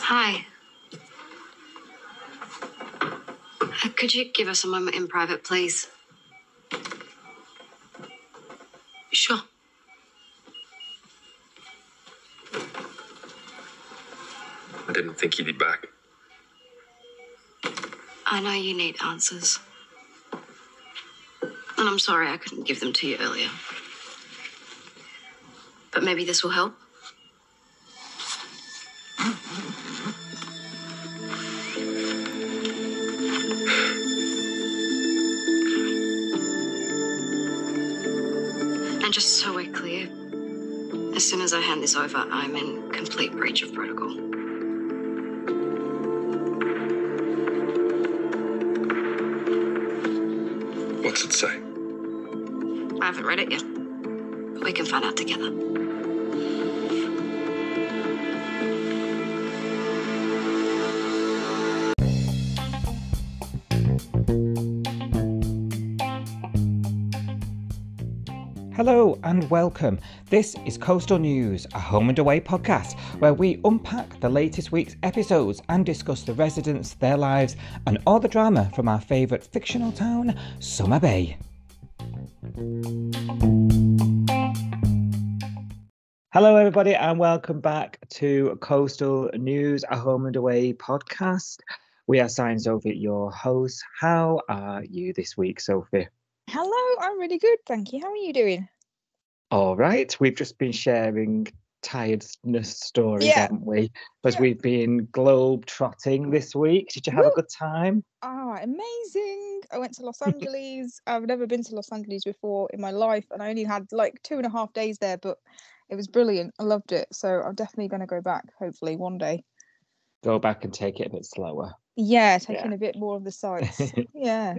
Hi. Could you give us a moment in private, please? Sure. I didn't think you'd be back. I know you need answers. And I'm sorry I couldn't give them to you earlier. But maybe this will help. And just so we're clear, as soon as I hand this over, I'm in complete breach of protocol. What's it say? I haven't read it yet, but we can find out together. Hello and welcome. This is Coastal News, a home and away podcast where we unpack the latest week's episodes and discuss the residents, their lives, and all the drama from our favourite fictional town, Summer Bay. Hello everybody and welcome back to Coastal News, a home and away podcast. We are Si and Sophie, your hosts. How are you this week, Sophie? Hello, I'm really good, thank you. How are you doing? All right, we've just been sharing tiredness stories, haven't we? Because we've been globe trotting this week. Did you have a good time? Oh, amazing. I went to Los Angeles. I've never been to Los Angeles before in my life, and I only had like 2.5 days there, but it was brilliant. I loved it. So I'm definitely going to go back, hopefully, one day. Go back and take it a bit slower. Yeah, taking a bit more of the sights. Yeah.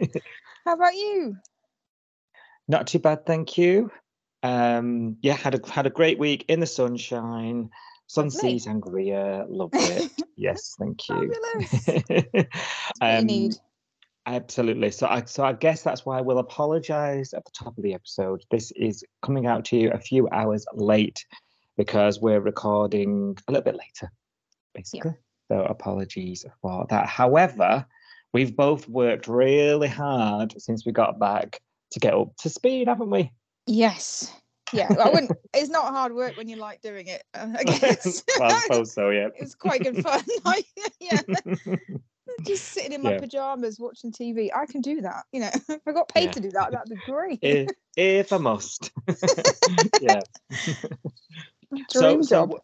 How about you? Not too bad, thank you. Had a great week in the sunshine. Sun-sea sangria, loved it. Yes, thank you. Fabulous. What you need. Absolutely. So I guess that's why we'll apologise at the top of the episode. This is coming out to you a few hours late because we're recording a little bit later, basically. So apologies for that. However, we've both worked really hard since we got back to get up to speed, haven't we? Yes. Yeah. It's not hard work when you like doing it, I guess. Well, I suppose so, yeah. It was quite good fun. Just sitting in my pajamas watching TV. I can do that. If I got paid to do that, that'd be great. If I must. Yeah. Dream job.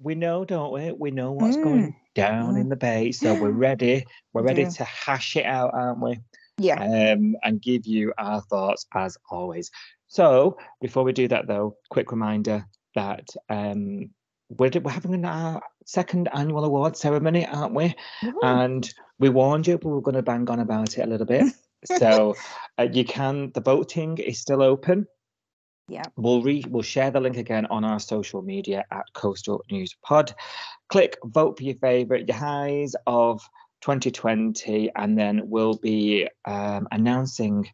We know, don't we? We know what's going down in the Bay. So we're ready. We're ready to hash it out, aren't we? Yeah. And give you our thoughts as always. So before we do that, though, quick reminder that we're having our second annual award ceremony, aren't we? Ooh. And we warned you, but we're going to bang on about it a little bit. So the voting is still open. Yeah. We'll share the link again on our social media at Coastal News Pod. Click vote for your favourite, your highs of 2020, and then we'll be announcing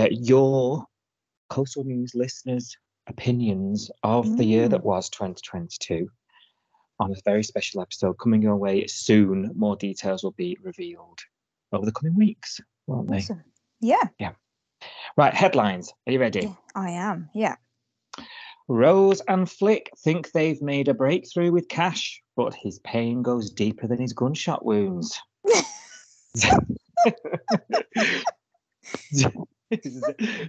your Coastal News listeners' opinions of the year that was 2022 on a very special episode coming your way soon. More details will be revealed over the coming weeks, won't they? Awesome. Yeah. Right, headlines. Are you ready? Yeah, I am, yeah. Rose and Flick think they've made a breakthrough with Cash, but his pain goes deeper than his gunshot wounds.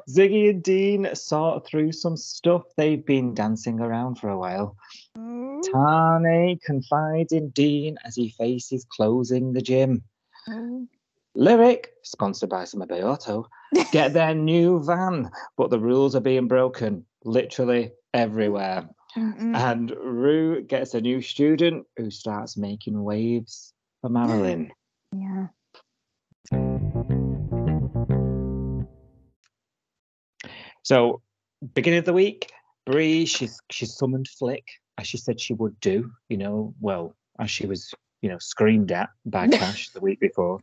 Ziggy and Dean sort through some stuff they've been dancing around for a while. Tane confides in Dean as he faces closing the gym. LYRIK, sponsored by Summer Bay Auto, get their new van, but the rules are being broken literally everywhere. And Rue gets a new student who starts making waves for Marilyn. Yeah. So, beginning of the week, Bree, she's summoned Flick, as she said she would do, as she was, screamed at by Cash the week before.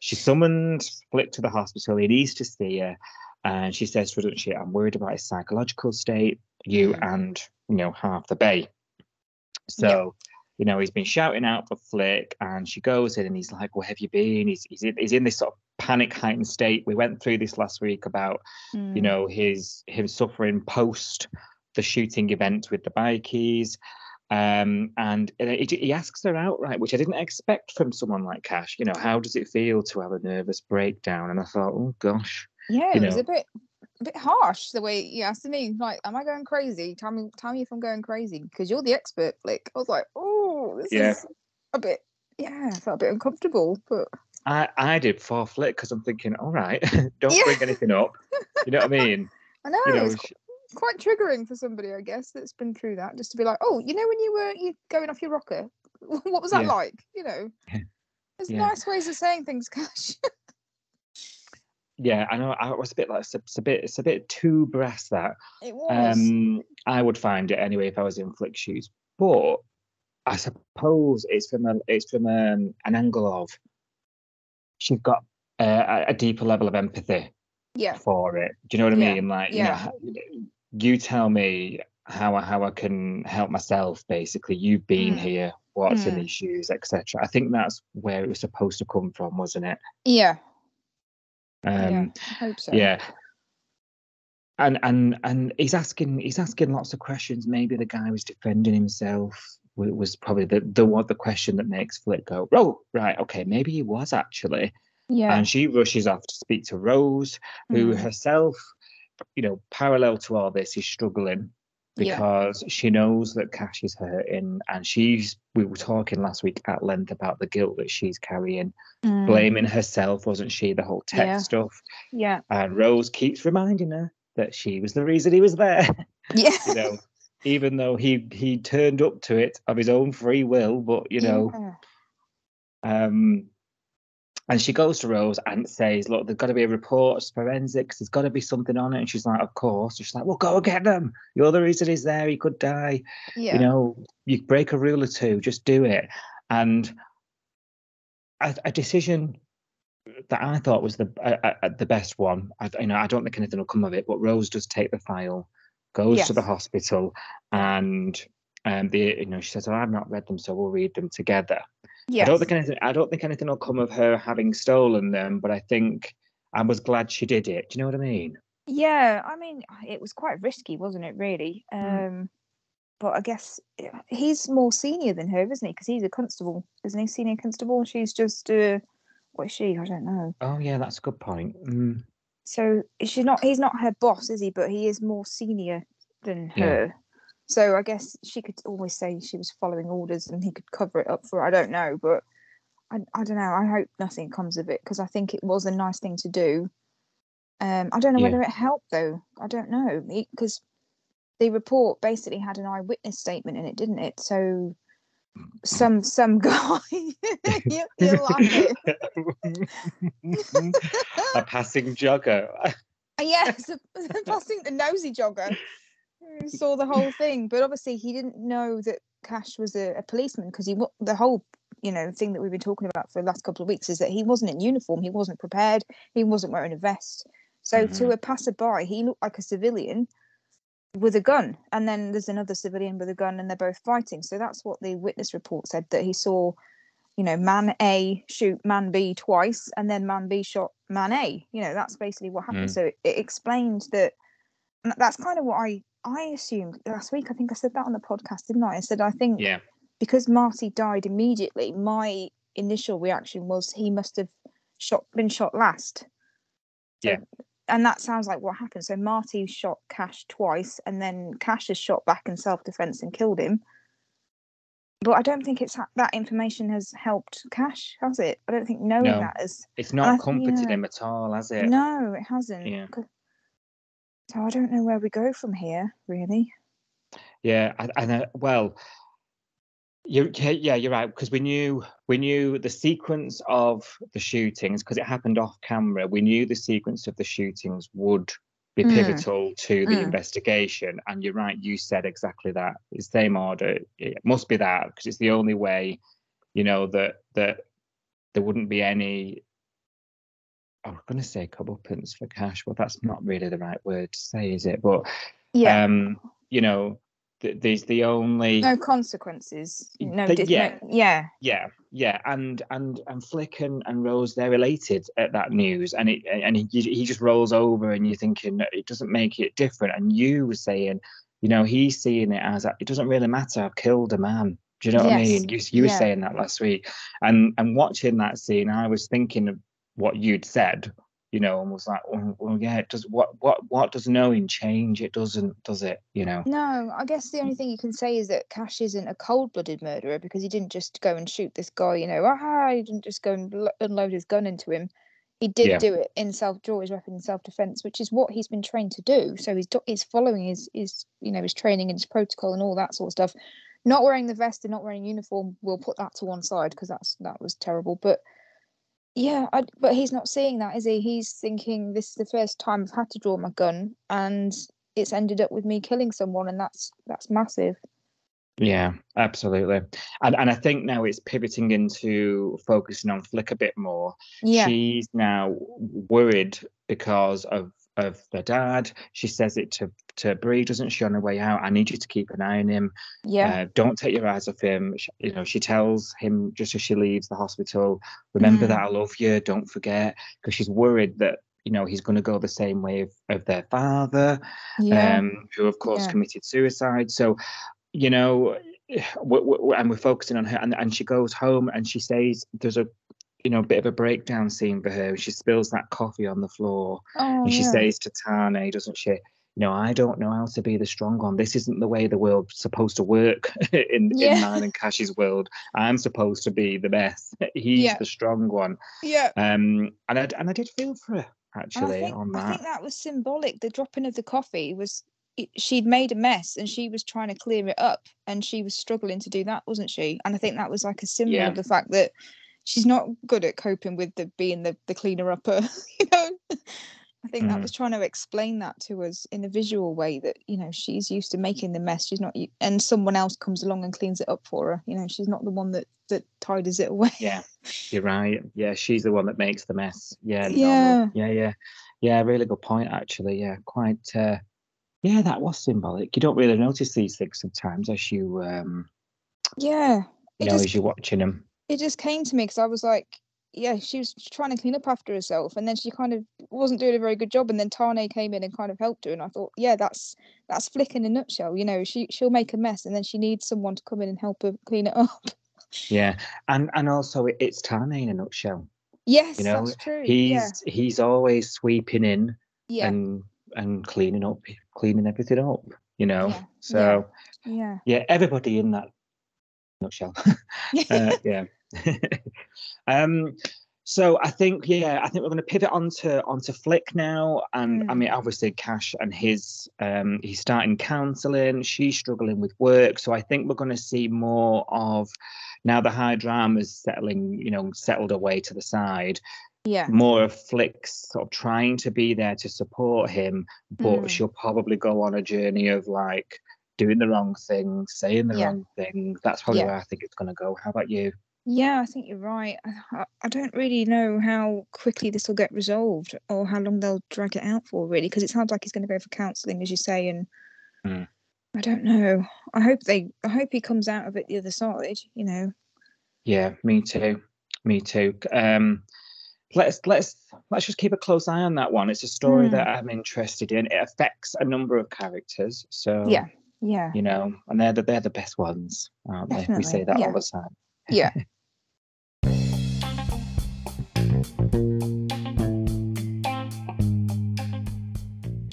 She summoned Flick to the hospital. He needs to see her. And she says to her, doesn't she, I'm worried about his psychological state, you and, half the Bay. So, he's been shouting out for Flick, and she goes in and he's like, where have you been? He's in this sort of panic heightened state. We went through this last week about, him suffering post the shooting event with the bikies. And he asks her outright, which I didn't expect from someone like Cash, how does it feel to have a nervous breakdown? And I thought, oh gosh. Yeah, it was a bit harsh the way he asked me, like, am I going crazy? Tell me if I'm going crazy, because you're the expert, Flick. I was like, oh, this is a bit, I felt a bit uncomfortable, but I did for Flick, because I'm thinking, all right, don't bring anything up. You know what I mean? I know, it's quite triggering for somebody, I guess, that's been through that, just to be like, oh, when you going off your rocker, what was that like? There's nice ways of saying things, Cash. Yeah, I know. I was a bit like it's a bit too brass, that. It was. I would find it anyway if I was in Flick's shoes, but I suppose it's from an angle of she's got a deeper level of empathy. For it. Do you know what I mean? Like, you tell me how I can help myself. Basically, you've been here. What's in these shoes, etc. I think that's where it was supposed to come from, wasn't it? Yeah. I hope so. Yeah. And he's asking lots of questions. Maybe the guy was defending himself. Was probably the question that makes Flick go, oh, right, okay, maybe he was actually. Yeah. And she rushes off to speak to Rose, who herself, parallel to all this, is struggling because she knows that Cash is hurting, and we were talking last week at length about the guilt that she's carrying, blaming herself, wasn't she, the whole tech stuff. Yeah. And Rose keeps reminding her that she was the reason he was there. Yeah. Even though he turned up to it of his own free will, but and she goes to Rose and says, look, there's got to be a report, forensics, there's got to be something on it. And she's like, of course. And she's like, well, go get them. You're the reason he's there. He could die. Yeah. You break a rule or two, just do it. And a decision that I thought was the best one. I don't think anything will come of it, but Rose does take the file, goes to the hospital, and she says, oh, I've not read them, so we'll read them together. Yes. I don't think anything will come of her having stolen them, but I think I was glad she did it. Do you know what I mean? Yeah, I mean, it was quite risky, wasn't it, really? But I guess he's more senior than her, isn't he? Because he's a constable, isn't he? Senior constable, and she's just what is she? I don't know. Oh yeah, that's a good point. So he's not her boss, is he? But he is more senior than her. So I guess she could always say she was following orders and he could cover it up for her. I don't know, but I don't know. I hope nothing comes of it, because I think it was a nice thing to do. I don't know whether it helped, though. I don't know, because the report basically had an eyewitness statement in it, didn't it? So some guy, you like it. A passing jogger. Yes, passing the nosy jogger. Saw the whole thing, but obviously he didn't know that Cash was a policeman, because the whole thing that we've been talking about for the last couple of weeks is that he wasn't in uniform, he wasn't prepared, he wasn't wearing a vest. So to a passerby, he looked like a civilian with a gun, and then there's another civilian with a gun, and they're both fighting. So that's what the witness report said, that he saw man A shoot man B twice, and then man B shot man A. That's basically what happened. So it explained that. And that's kind of what I assumed last week. I think I said that on the podcast, didn't I? I said, I think because Marty died immediately, my initial reaction was he must have been shot last. So, and that sounds like what happened. So Marty shot Cash twice, and then Cash has shot back in self-defense and killed him. But I don't think that information has helped Cash, has it? I don't think knowing that has. It's not comforted him at all, has it? No, it hasn't. Yeah. So I don't know where we go from here, really. Yeah, well, you're right, because we knew the sequence of the shootings, because it happened off camera. We knew the sequence of the shootings would be pivotal to the investigation, and you're right. You said exactly that. It's the same order. It must be that, because it's the only way, that there wouldn't be any. I'm going to say comeuppance for Cash, but that's not really the right word to say, is it? But there's the only no consequences. No, yeah. Yeah. Yeah, and Flick and Rose, they're elated at that news, and he just rolls over, and you're thinking it doesn't make it different. And you were saying, he's seeing it as it doesn't really matter. I've killed a man. Do you know what I Yes. mean? You were saying that last week, and watching that scene, I was thinking of what you'd said, and was like, well, yeah, it does. What does knowing change? It doesn't, does it? No, I guess the only thing you can say is that Cash isn't a cold-blooded murderer, because he didn't just go and shoot this guy. He didn't just go and unload his gun into him. He did do it draw his weapon in self-defense, which is what he's been trained to do. So he's following his training and his protocol and all that sort of stuff. Not wearing the vest and not wearing uniform, we'll put that to one side, because that was terrible. But yeah, but he's not seeing that, is he? He's thinking, this is the first time I've had to draw my gun, and it's ended up with me killing someone, and that's massive. Yeah, absolutely. And I think now it's pivoting into focusing on Flick a bit more. Yeah. She's now worried because of their dad. She says it to Bree, doesn't she, on her way out? I need you to keep an eye on him. Yeah. Don't take your eyes off him. She tells him just as she leaves the hospital, remember that I love you, don't forget, because she's worried that he's going to go the same way of their father, who of course committed suicide. So and we're focusing on her, and she goes home and she says there's a bit of a breakdown scene for her. She spills that coffee on the floor, and she says to Tane, doesn't she, I don't know how to be the strong one. This isn't the way the world's supposed to work in mine and Cash's world. I'm supposed to be the best. He's the strong one. And I did feel for her, actually, on that. I think that was symbolic. The dropping of the coffee was, she'd made a mess and she was trying to clear it up, and she was struggling to do that, wasn't she? And I think that was like a symbol of the fact that she's not good at coping with being the cleaner upper. I think that was trying to explain that to us in a visual way, that she's used to making the mess. She's not, and someone else comes along and cleans it up for her. She's not the one that tidies it away. Yeah, you're right. Yeah, she's the one that makes the mess. Yeah. Really good point, actually. Yeah, quite. That was symbolic. You don't really notice these things sometimes as you as you're watching them. It just came to me because I was like, she was trying to clean up after herself, and then she kind of wasn't doing a very good job, and then Tane came in and kind of helped her, and I thought, that's Flick in a nutshell. She'll make a mess, and then she needs someone to come in and help her clean it up. Yeah, and also it's Tane in a nutshell. Yes, that's true. He's always sweeping in and cleaning everything up. So everybody in that nutshell. So I think we're going to pivot onto Flick now, and I mean, obviously Cash and he's starting counselling. She's struggling with work, so I think we're going to see more of, now the high drama's settled away to the side. More of Flick's sort of trying to be there to support him, but she'll probably go on a journey of like doing the wrong thing, saying the wrong thing. That's probably where I think it's going to go. How about you? Yeah, I think you're right. I don't really know how quickly this will get resolved, or how long they'll drag it out for, really, because it sounds like he's going to go for counselling, as you say, and I don't know. I hope he comes out of it the other side. Yeah, me too. Let's just keep a close eye on that one. It's a story that I'm interested in. It affects a number of characters, so and they're the best ones, aren't they? We say that all the time. Yeah.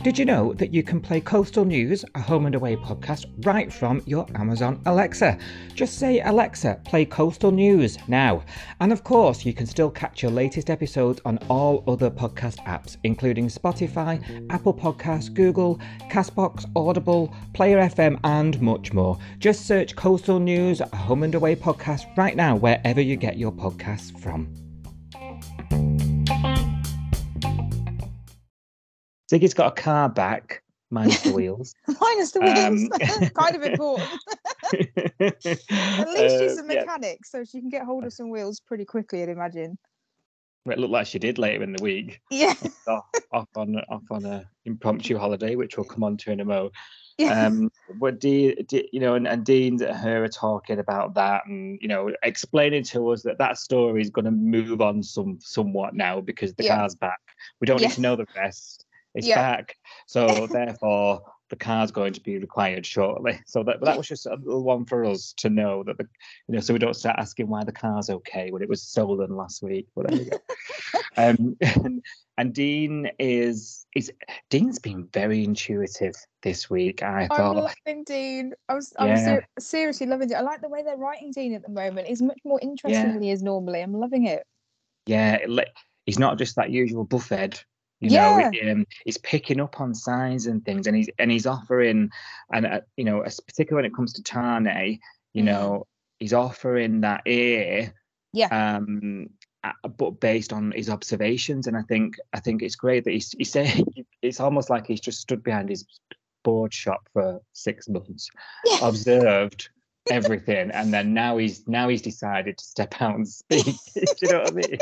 Did you know that you can play Coastal News, a home and away podcast, right from your Amazon Alexa? Just say, Alexa, play Coastal News now. And of course, you can still catch your latest episodes on all other podcast apps, including Spotify, Apple Podcasts, Google, Castbox, Audible, Player FM, and much more. Just search Coastal News, a home and away podcast right now, wherever you get your podcasts from. Ziggy's got a car back, minus the wheels. Minus the wheels. Kind of important. At least she's a mechanic, so she can get hold of some wheels pretty quickly, I'd imagine. it looked like she did later in the week. Yeah. off on a impromptu holiday, which we'll come on to in a mo. Yeah. But and Dean and her are talking about that, and explaining to us that story is going to move on somewhat now because the car's back. We don't need to know the rest. It's back, so therefore the car's going to be required shortly. So that was just a little one for us to know that so we don't start asking why the car's okay when it was stolen last week. But there you go. And Dean's been very intuitive this week. I'm loving Dean. I'm seriously loving it. I like the way they're writing Dean at the moment. He's much more interesting than he is normally. I'm loving it. Yeah, he's not just that usual buffhead. He's picking up on signs and things, and he's offering, and particularly when it comes to Tane, he's offering that ear. Yeah. But based on his observations, and I think it's great that he's saying it's almost like he's just stood behind his board shop for 6 months, observed everything, and then now he's decided to step out and speak. Do you know what I mean?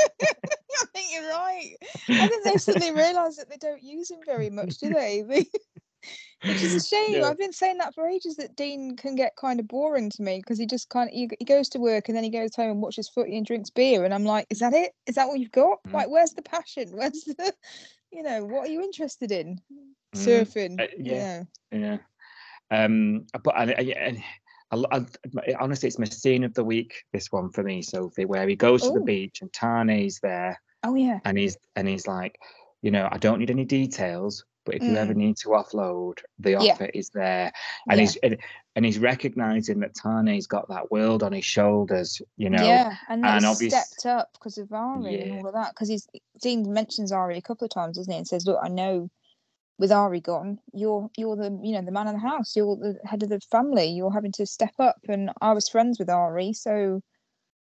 I think you're right. I think they've suddenly realised that they don't use him very much, do they? Which is a shame. Yeah. I've been saying that for ages, that Dean can get kind of boring to me because he just he goes to work and then he goes home and watches footy and drinks beer, and I'm like, is that it? Is that what you've got? Like, where's the passion? Where's the, what are you interested in? Surfing. Yeah. But honestly, it's my scene of the week, this one for me, Sophie, where he goes to the beach and Tane's there. Oh yeah. And he's like, I don't need any details, but if you ever need to offload, the offer is there. And he's recognizing that Tane's got that world on his shoulders, Yeah, and obviously stepped up because of Ari and all of that. Because Dean mentions Ari a couple of times, doesn't he? And says, "Look, I know with Ari gone, you're the the man of the house. You're the head of the family. You're having to step up. And I was friends with Ari, so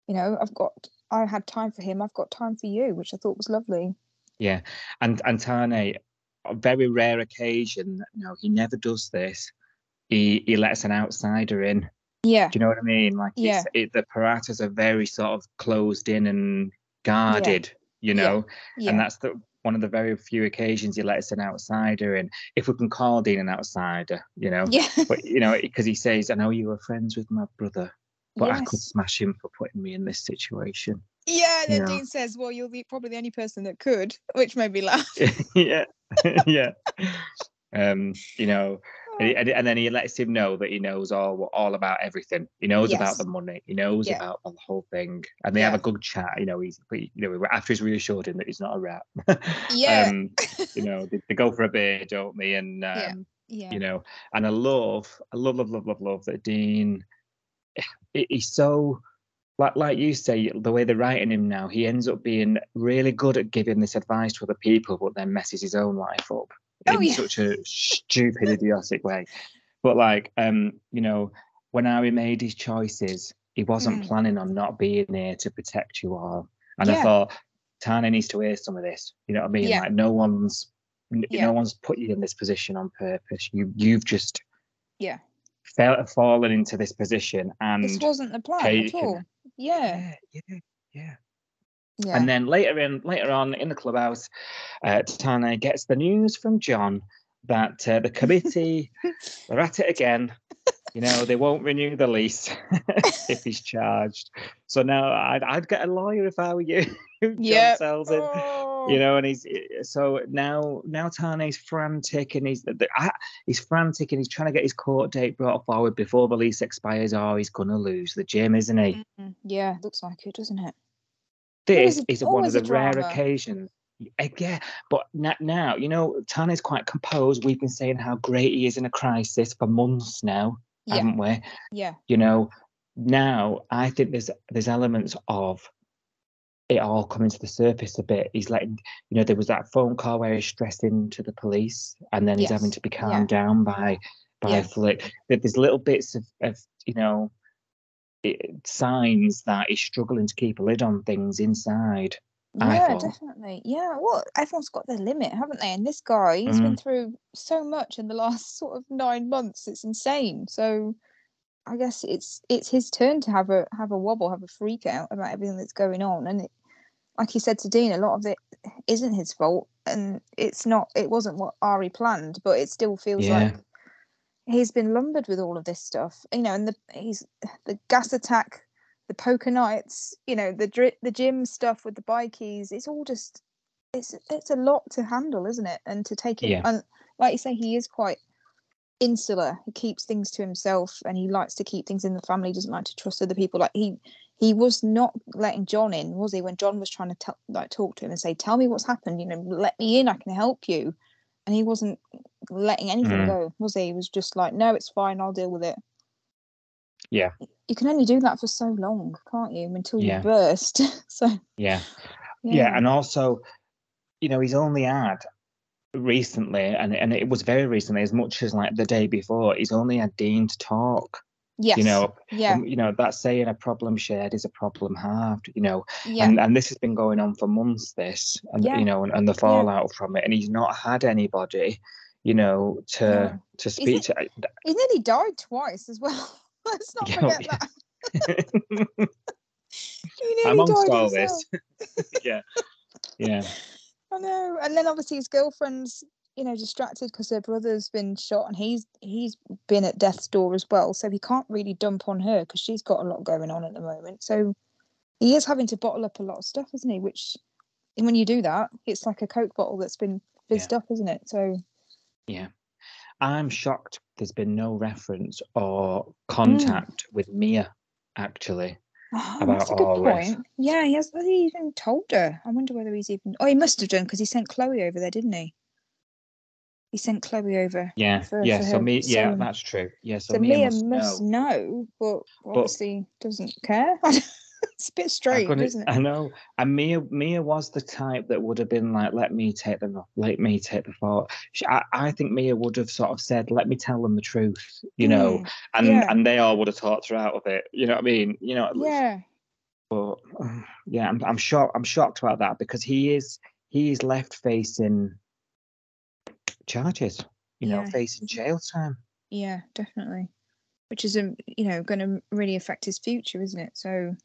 I had time for him. I've got time for you," which I thought was lovely. Yeah, and Tane, a very rare occasion. He never does this. He lets an outsider in. Yeah. Do you know what I mean? Like, the Paratas are very sort of closed in and guarded. And that's one of the very few occasions he lets an outsider in, if we can call Dean an outsider. But because he says, "I know you were friends with my brother, but I could smash him for putting me in this situation." Yeah, and then Dean says, "Well, you're probably the only person that could," which made me laugh. Yeah. And then he lets him know that he knows all about everything. He knows about the money. He knows about the whole thing, and they have a good chat. After he's reassured him that he's not a rat. They go for a beer, don't they? And and I love that Dean. He's so. Like you say, the way they're writing him now, he ends up being really good at giving this advice to other people, but then messes his own life up in such a stupid, idiotic way. But when Harry made his choices, he wasn't planning on not being here to protect you all. And I thought, Tane needs to hear some of this. You know what I mean? Like, no one's put you in this position on purpose. You've just fallen into this position, and this wasn't the plan at all. Yeah. And then later on in the clubhouse, Tane gets the news from John that the committee are at it again. They won't renew the lease if he's charged. So now I'd get a lawyer if I were you. John tells him. And he's now Tane's frantic, and he's frantic, and he's trying to get his court date brought forward before the lease expires, or he's gonna lose the gym, isn't he? Yeah, looks like it, doesn't it? This is one of the rare occasions. Yeah, but now Tane's quite composed. We've been saying how great he is in a crisis for months now, haven't we? Yeah. Now I think there's elements of it all coming to the surface a bit. He's letting, there was that phone call where he's stressed into the police, and then he's having to be calmed down by Flick. There's little bits of signs that he's struggling to keep a lid on things inside. Yeah, definitely. Yeah, well, everyone's got their limit, haven't they? And this guy, he's been through so much in the last sort of 9 months. It's insane. So I guess it's his turn to have a wobble, have a freak out about everything that's going on, and like he said to Dean, a lot of it isn't his fault, and it wasn't what Ari planned, but it still feels like he's been lumbered with all of this stuff, you know, and the gas attack, the poker nights, you know, the gym stuff with the bikies. It's all just it's a lot to handle, isn't it? And to take it, and like you say, he is quite insular. He keeps things to himself, and he likes to keep things in the family. He doesn't like to trust other people. Like he was not letting John in, was he? When John was trying to talk to him and say, "Tell me what's happened. You know, let me in. I can help you." And he wasn't letting anything go, was he? He was just like, "No, it's fine. I'll deal with it." Yeah. You can only do that for so long, can't you? Until you burst. So. Yeah, and also, you know, he's only had recently, and it was very recently, as much as like the day before, he's only had Dean to talk. Yes. You know, yeah. You know, that saying, a problem shared is a problem halved, you know, Yeah. and this has been going on for months, and you know, and the fallout from it, and he's not had anybody, you know, to speak to. He nearly died twice as well. Let's not forget that. Amongst all this. Yeah. I know. And then obviously his girlfriend's, you know, distracted because her brother's been shot, and he's been at death's door as well. So he can't really dump on her because she's got a lot going on at the moment. So he is having to bottle up a lot of stuff, isn't he? Which, when you do that, it's like a Coke bottle that's been fizzed up, isn't it? So. Yeah. I'm shocked there's been no reference or contact with Mia, actually. About that's a good all point. this. Yeah, he hasn't even told her. I wonder whether he's even. Oh, he must have done, because he sent Chloe over there, didn't he? He sent Chloe over. For so her Mia, sewing. that's true. Yeah, so Mia must know, but obviously doesn't care. It's a bit strange, isn't it? I know. And Mia was the type that would have been like, let me take the fault. I think Mia would have sort of said, let me tell them the truth, you know, and they all would have talked her out of it. You know what I mean? You know. Yeah. But I'm shocked about that, because he's left facing charges, you know, facing jail time. Yeah, definitely. Which is, you know, going to really affect his future, isn't it? So.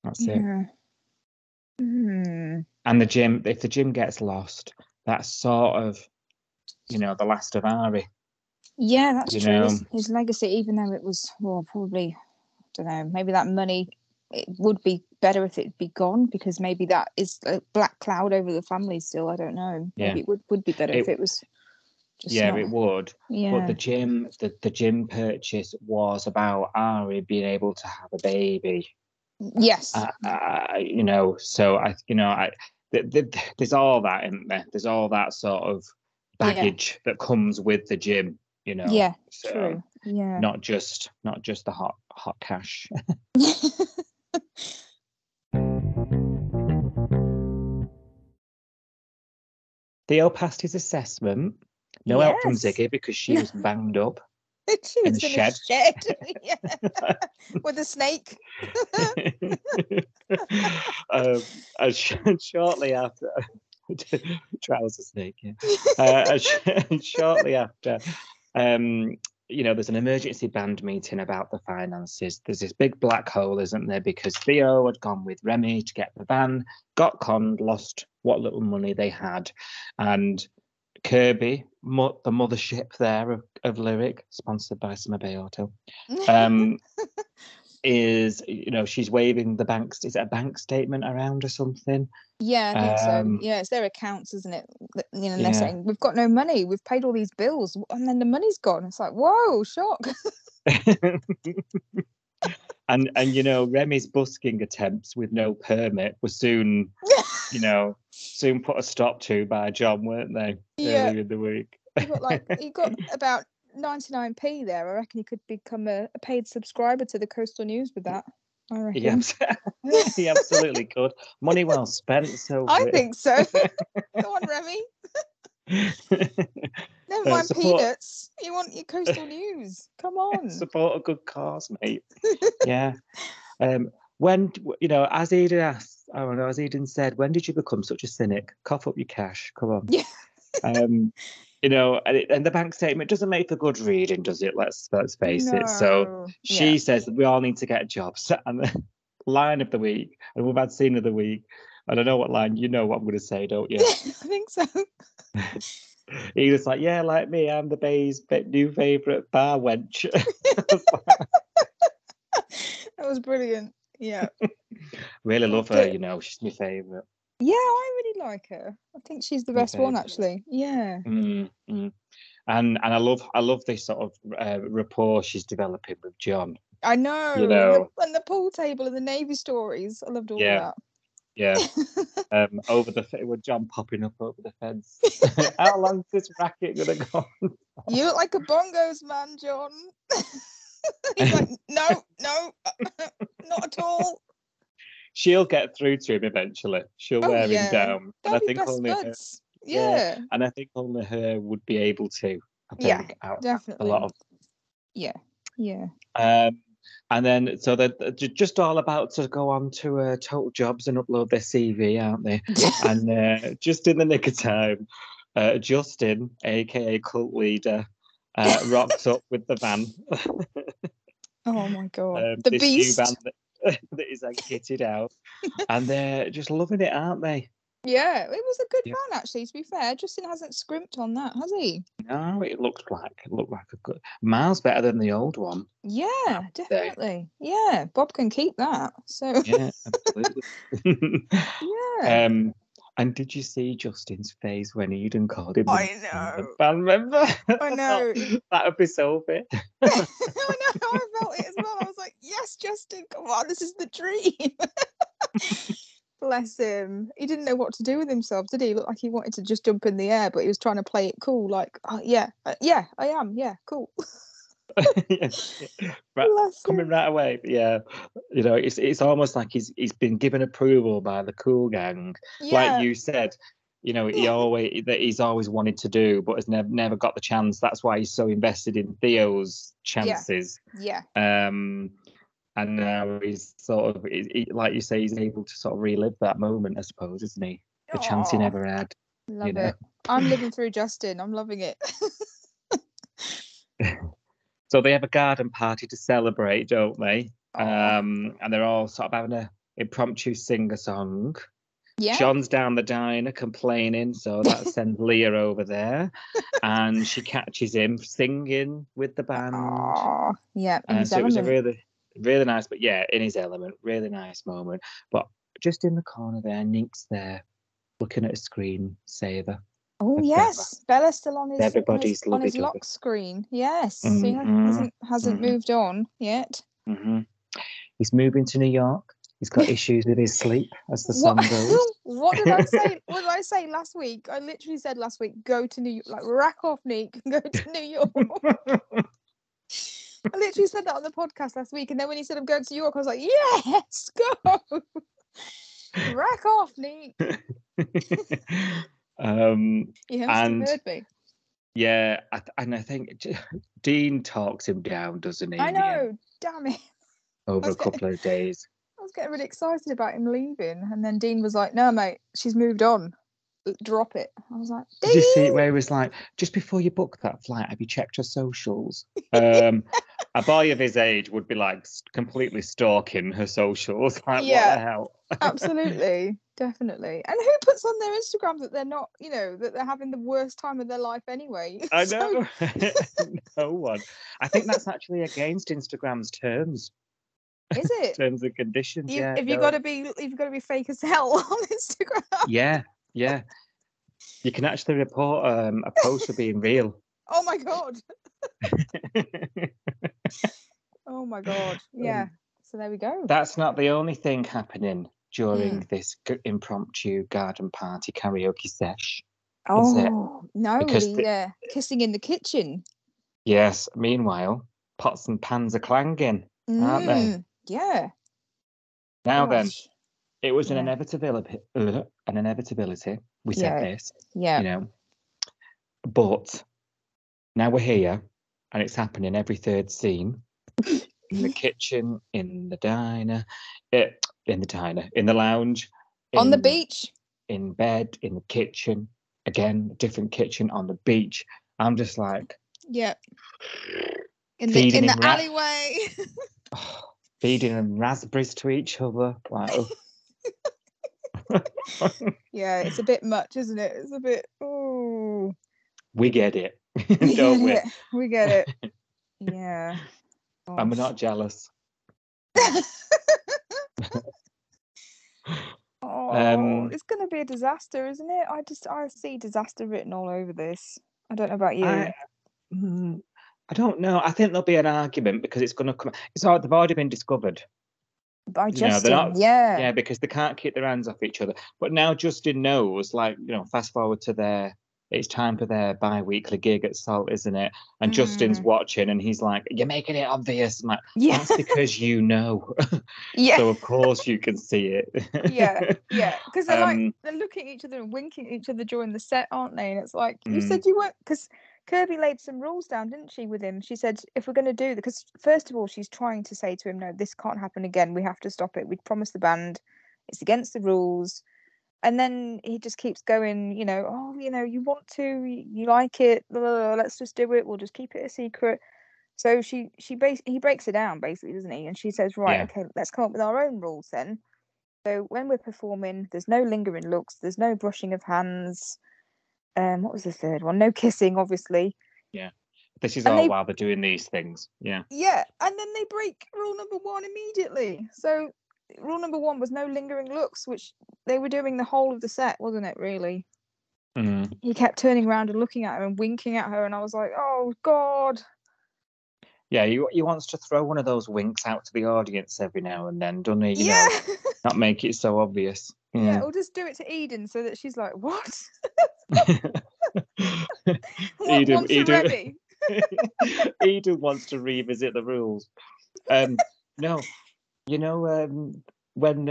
That's it. Mm. And the gym, if the gym gets lost, that's sort of, you know, the last of Ari. Yeah, that's true. His legacy, even though it was, probably, I don't know, maybe that money, it would be better if it'd be gone, because maybe that is a black cloud over the family still. I don't know. Maybe it would be better if it was just it would. Yeah. But the gym purchase was about Ari being able to have a baby. Yes. You know, so there's all that in there. There's all that sort of baggage that comes with the gym, you know. Yeah, so true. Yeah. Not just the hot cash. Theo passed his assessment. No help from Ziggy, because she was banged up. She was in a shed. With a snake. Shortly after, trouser snake. Yeah. Shortly after, you know, there's an emergency band meeting about the finances. There's this big black hole, isn't there? Because Theo had gone with Remy to get the van, got conned, lost what little money they had, and Kirby, the mothership there of LYRIK, sponsored by Summer Bay Auto, is, you know, she's waving the bank. Is it a bank statement around or something? Yeah, I think so. Yeah, it's their accounts, isn't it? You know, and they're saying, we've got no money. We've paid all these bills, and then the money's gone. It's like, whoa, shock. and you know, Remy's busking attempts with no permit were soon, you know, put a stop to by John, weren't they? Earlier in the week. He got about 99p there. I reckon he could become a paid subscriber to the Coastal News with that. I reckon. He absolutely could. Money well spent. So I think so. Go on, Remy. Never mind peanuts. You want your Coastal News? Come on. Support a good cause, mate. Yeah. When, you know, as Eden said, when did you become such a cynic? Cough up your cash. Come on. Yeah. You know, and the bank statement doesn't make for good reading, does it? Let's face it. So she says that we all need to get jobs, and line of the week, and we've had scene of the week. And I know what line, you know what I'm going to say, don't you? Yeah, I think so. He was like, yeah, like me, I'm the Bay's new favourite bar wench. That was brilliant. Yeah. Really love her, you know, she's my favourite. Yeah, I really like her. I think she's the best one, actually. Yeah. And I love this sort of rapport she's developing with John. I know. You know, and the pool table and the Navy stories. I loved all of that. Yeah. With John popping up over the fence. How long's this racket gonna go on? You look like a bongos man, John. He's like, no, not at all. She'll get through to him eventually. She'll wear him down. They'll and I be think best only buds. her, and I think only her would be able to. I think, definitely. A lot of. Yeah. And then, so they're just all about to go on to Total Jobs and upload their CV, aren't they? And just in the nick of time, Justin, aka cult leader, rocks up with the van. Oh my god, the this beast! New van that is like kitted out, and they're just loving it, aren't they? Yeah, it was a good van actually. To be fair, Justin hasn't scrimped on that, has he? No, it looked like a good miles better than the old one. Yeah, definitely. Yeah, Bob can keep that. So yeah, absolutely. Yeah. And did you see Justin's face when Eden called him the band member? I know. That would be Sophie. I know, I felt it as well. I was like, yes, Justin, come on, this is the dream. Bless him. He didn't know what to do with himself, did he? He looked like he wanted to just jump in the air, but he was trying to play it cool, like, yeah, I am, yeah, cool. Coming right away. Yeah, you know, it's almost like he's been given approval by the cool gang, like you said. You know, he's always wanted to do, but has never got the chance. That's why he's so invested in Theo's chances. Yeah. And now he's sort of, like you say, he's able to sort of relive that moment, I suppose, isn't he? The chance he never had. Love it. I'm living through Justin. I'm loving it. So they have a garden party to celebrate, don't they? And they're all sort of having an impromptu sing-a-song. Yeah. John's down the diner complaining, so that sends Leah over there. And she catches him singing with the band. Yeah, in his so element. It was a really, really nice, but yeah, in his element, really nice moment. But just in the corner there, Nick's there, looking at a screen saver. Oh yes, Bella's still on his lock other. Screen. Yes, he hasn't moved on yet. He's moving to New York. He's got issues with his sleep, as the song goes. What did I say? What did I say last week? I literally said last week, go to New York, like rack off, Nick, and go to New York. I literally said that on the podcast last week, and then when he said I'm going to New York, I was like, yes, go, rack off, Nick. He hasn't heard me. Yeah, and I think Dean talks him down, doesn't he? I know, damn it. Over a couple of days. I was getting really excited about him leaving, and then Dean was like, no, mate, she's moved on. Drop it. I was like, Dean! Did you see where he was like, just before you book that flight, have you checked her socials? A boy of his age would be like completely stalking her socials. Like, what the hell? Absolutely. Definitely. And who puts on their Instagram that they're not, that they're having the worst time of their life anyway? I know. No one. I think that's actually against Instagram's terms. Is it? Terms and conditions. You've got to be fake as hell on Instagram. Yeah. You can actually report a post for being real. Oh my god. Oh my god. Yeah. So there we go. That's not the only thing happening during this impromptu garden party karaoke sesh. Oh no, the kissing in the kitchen. Yes. Meanwhile, pots and pans are clanging, aren't they? Yeah. Now then, it was an inevitability. We said this. Yeah. But now we're here, and it's happening every third scene. In the kitchen, in the diner, in the lounge, on the beach, in bed, in the kitchen, again, a different kitchen, on the beach. I'm just like, in the alleyway. feeding them raspberries to each other. Wow. Yeah, it's a bit much, isn't it? It's a bit. Oh, We get it, we don't get we? it. We get it. Yeah. And we're Gosh. not jealous. Oh, it's gonna be a disaster, isn't it? I see disaster written all over this. I don't know about you. I don't know. I think there'll be an argument because it's going to come. It's all, they've already been discovered. By You know, Justin, they're not. yeah. Yeah, because they can't keep their hands off each other. But now Justin knows. Like, you know, fast forward to their. It's time for their bi-weekly gig at Salt, isn't it? And Justin's watching, and he's like, "You're making it obvious." I'm like, Yeah. "That's because you know." Yeah. So of course you can see it. Yeah. Because they're looking at each other and winking at each other during the set, aren't they? And it's like, you said you weren't, because Kirby laid some rules down, didn't she, with him? She said, if we're going to do, because first of all, she's trying to say to him, no, this can't happen again. We have to stop it. We promised the band. It's against the rules. And then he just keeps going, you know, oh, you know, you want to, you like it, blah, blah, blah, let's just do it. We'll just keep it a secret. So he breaks it down, basically, doesn't he? And she says, right, okay, let's come up with our own rules then. So when we're performing, there's no lingering looks, there's no brushing of hands. What was the third one? No kissing, obviously. Yeah. This is all while they're doing these things. Yeah. Yeah. And then they break rule number 1 immediately. So rule number 1 was no lingering looks, which they were doing the whole of the set, wasn't it, really? He kept turning around and looking at her and winking at her, and I was like, oh God. Yeah, he wants to throw one of those winks out to the audience every now and then, doesn't he? You Yeah. know, not make it so obvious. Yeah, or just do it to Eden so that she's like, what? What's ready? Eden wants to revisit the rules. No, you know, when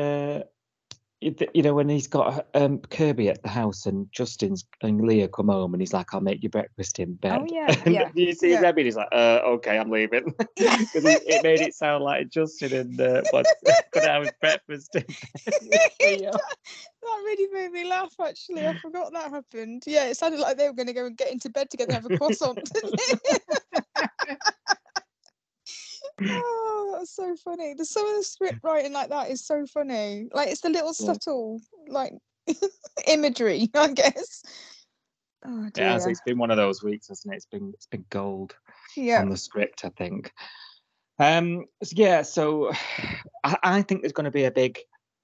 you know, when he's got Kirby at the house and Justin's and Leah come home and he's like, I'll make you breakfast in bed. Oh, yeah. And you see Remy and he's like, okay, I'm leaving. Because it made it sound like Justin and what's going to have his breakfast in bed. That really made me laugh, actually. I forgot that happened. Yeah, it sounded like they were going to go and get into bed together and have a croissant. Oh, that's so funny. Some of the script writing like that is so funny. Like, it's the little subtle, like, imagery, I guess. Oh dear. It has. It's been one of those weeks, hasn't it? It's been gold on the script, I think. So I think there's going to be a big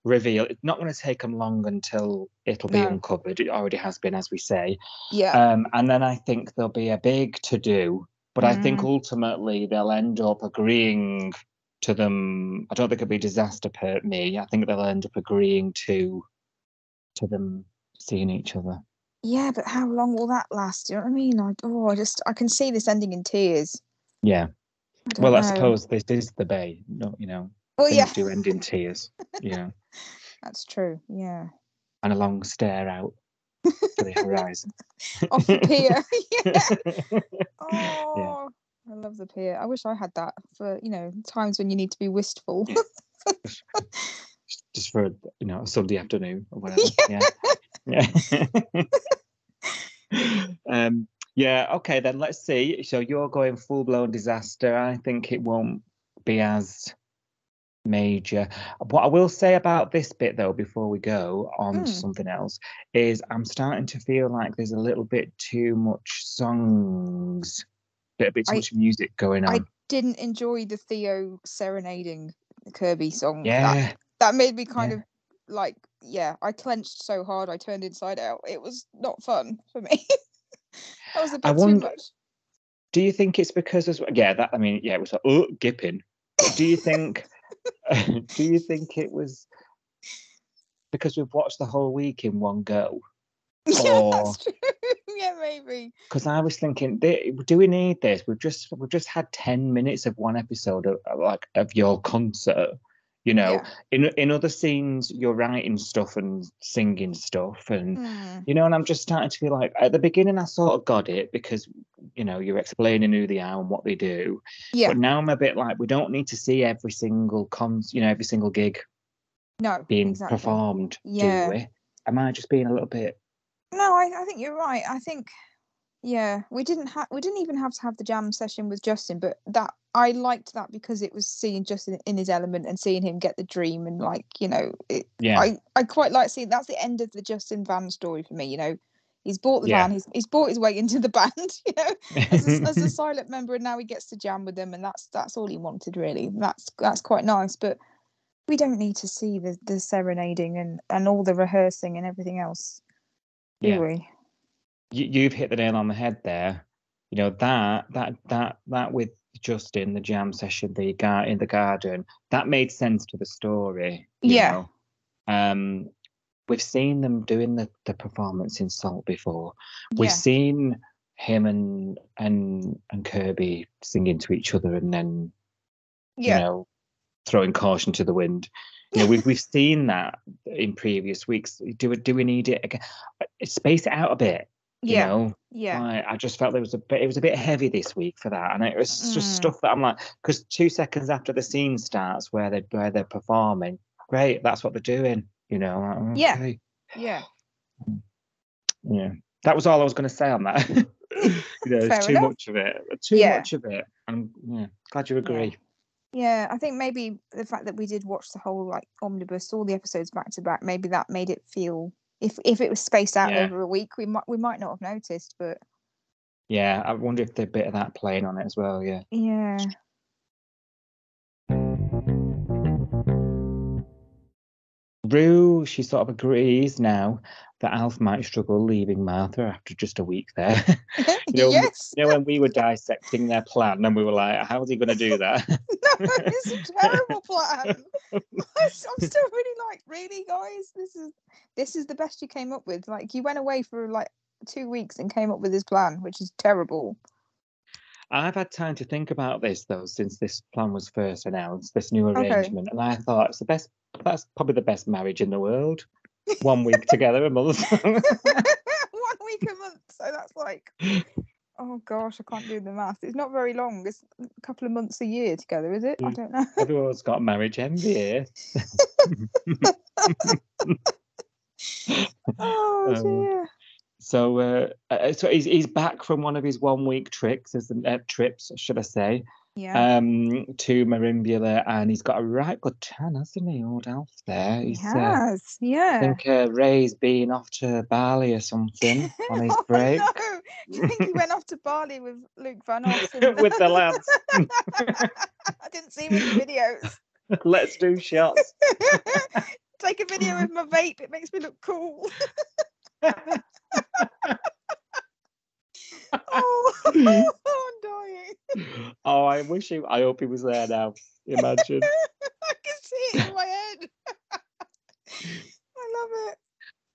reveal. It's not going to take them long until it'll be uncovered. It already has been, as we say. Yeah. And then I think there'll be a big to-do. But I think ultimately they'll end up agreeing to them. I don't think it'll be disaster per me. I think they'll end up agreeing to them seeing each other. Yeah, but how long will that last? Do you know what I mean? I can see this ending in tears. Yeah. I suppose this is the Bay. No, you know, things do end in tears. Yeah. That's true. Yeah. And a long stare out to the horizon. Off the pier. Yeah. Oh, I love the pier. I wish I had that for, you know, times when you need to be wistful. Just for, you know, a Sunday afternoon or whatever. Yeah. Okay, then let's see. So you're going full-blown disaster. I think it won't be as major. What I will say about this bit, though, before we go on to something else, is I'm starting to feel like there's a little bit too much songs, a bit too much music going on. I didn't enjoy the Theo serenading Kirby song. Yeah. That made me kind of like, I clenched so hard I turned inside out. It was not fun for me. That was a bit too much. Do you think it's because it was like, gipping. But do you think it was because we've watched the whole week in one go? Yeah, that's true. Yeah, maybe. Because I was thinking, do we need this? We've just had 10 minutes of one episode of your concert. You know, in other scenes, you're writing stuff and singing stuff, and you know, and I'm just starting to feel like at the beginning I sort of got it because you know you're explaining who they are and what they do. Yeah. But now I'm a bit like we don't need to see every single every single gig. Being performed. Do we? Am I just being a little bit? No, I think you're right. I think we didn't even have to have the jam session with Justin, but that I liked that because it was seeing Justin in his element and seeing him get the dream, and like, you know, I quite like seeing that's the end of the Justin van story for me. You know, he's bought the van, he's bought his way into the band, you know, as a silent member, and now he gets to jam with them, and that's all he wanted really. That's quite nice, but we don't need to see the serenading and all the rehearsing and everything else, do we? You've hit the nail on the head there. You know, that with Justin, the jam session, in the garden, that made sense to the story. You know? We've seen them doing the performance in Salt before. We've seen him and Kirby singing to each other and then, you know, throwing caution to the wind. You know, we've seen that in previous weeks. Do we need it again? Space it out a bit. You know, I just felt it was a bit heavy this week for that, and it was just stuff that I'm like, because 2 seconds after the scene starts where they're performing, great, that's what they're doing. You know, okay. Yeah. That was all I was going to say on that. You know, it's too much of it. Much of it. I'm glad you agree. Yeah, I think maybe the fact that we did watch the whole like omnibus, all the episodes back to back, maybe that made it feel. If it was spaced out over a week, we might not have noticed, but I wonder if there's a bit of that playing on it as well. Yeah. Rue, she sort of agrees now that Alf might struggle leaving Martha after just a week there. You know, when we were dissecting their plan and we were like, how's he going to do that? No, it's a terrible plan. I'm still really like, really, guys? This is the best you came up with? Like, you went away for like 2 weeks and came up with this plan, which is terrible. I've had time to think about this though since this plan was first announced, this new arrangement, and I thought that's probably the best marriage in the world. 1 week together a month. 1 week a month, so that's like, oh gosh, I can't do the math. It's not very long. It's a couple of months a year together, is it? I don't know. Everyone's got marriage envy here. Oh dear. So he's back from one of his 1 week trips, should I say? To Marimbula, and he's got a right good tan, hasn't he, old Alf there? He has, I think Ray's been off to Bali or something on his break. No, you think he went off to Bali with Luke Van Os and... with the lads? I didn't see him in the videos. Let's do shots. Take a video of my vape, it makes me look cool. I'm dying. Oh, I hope he was there now. Imagine. I can see it in my head. I love it.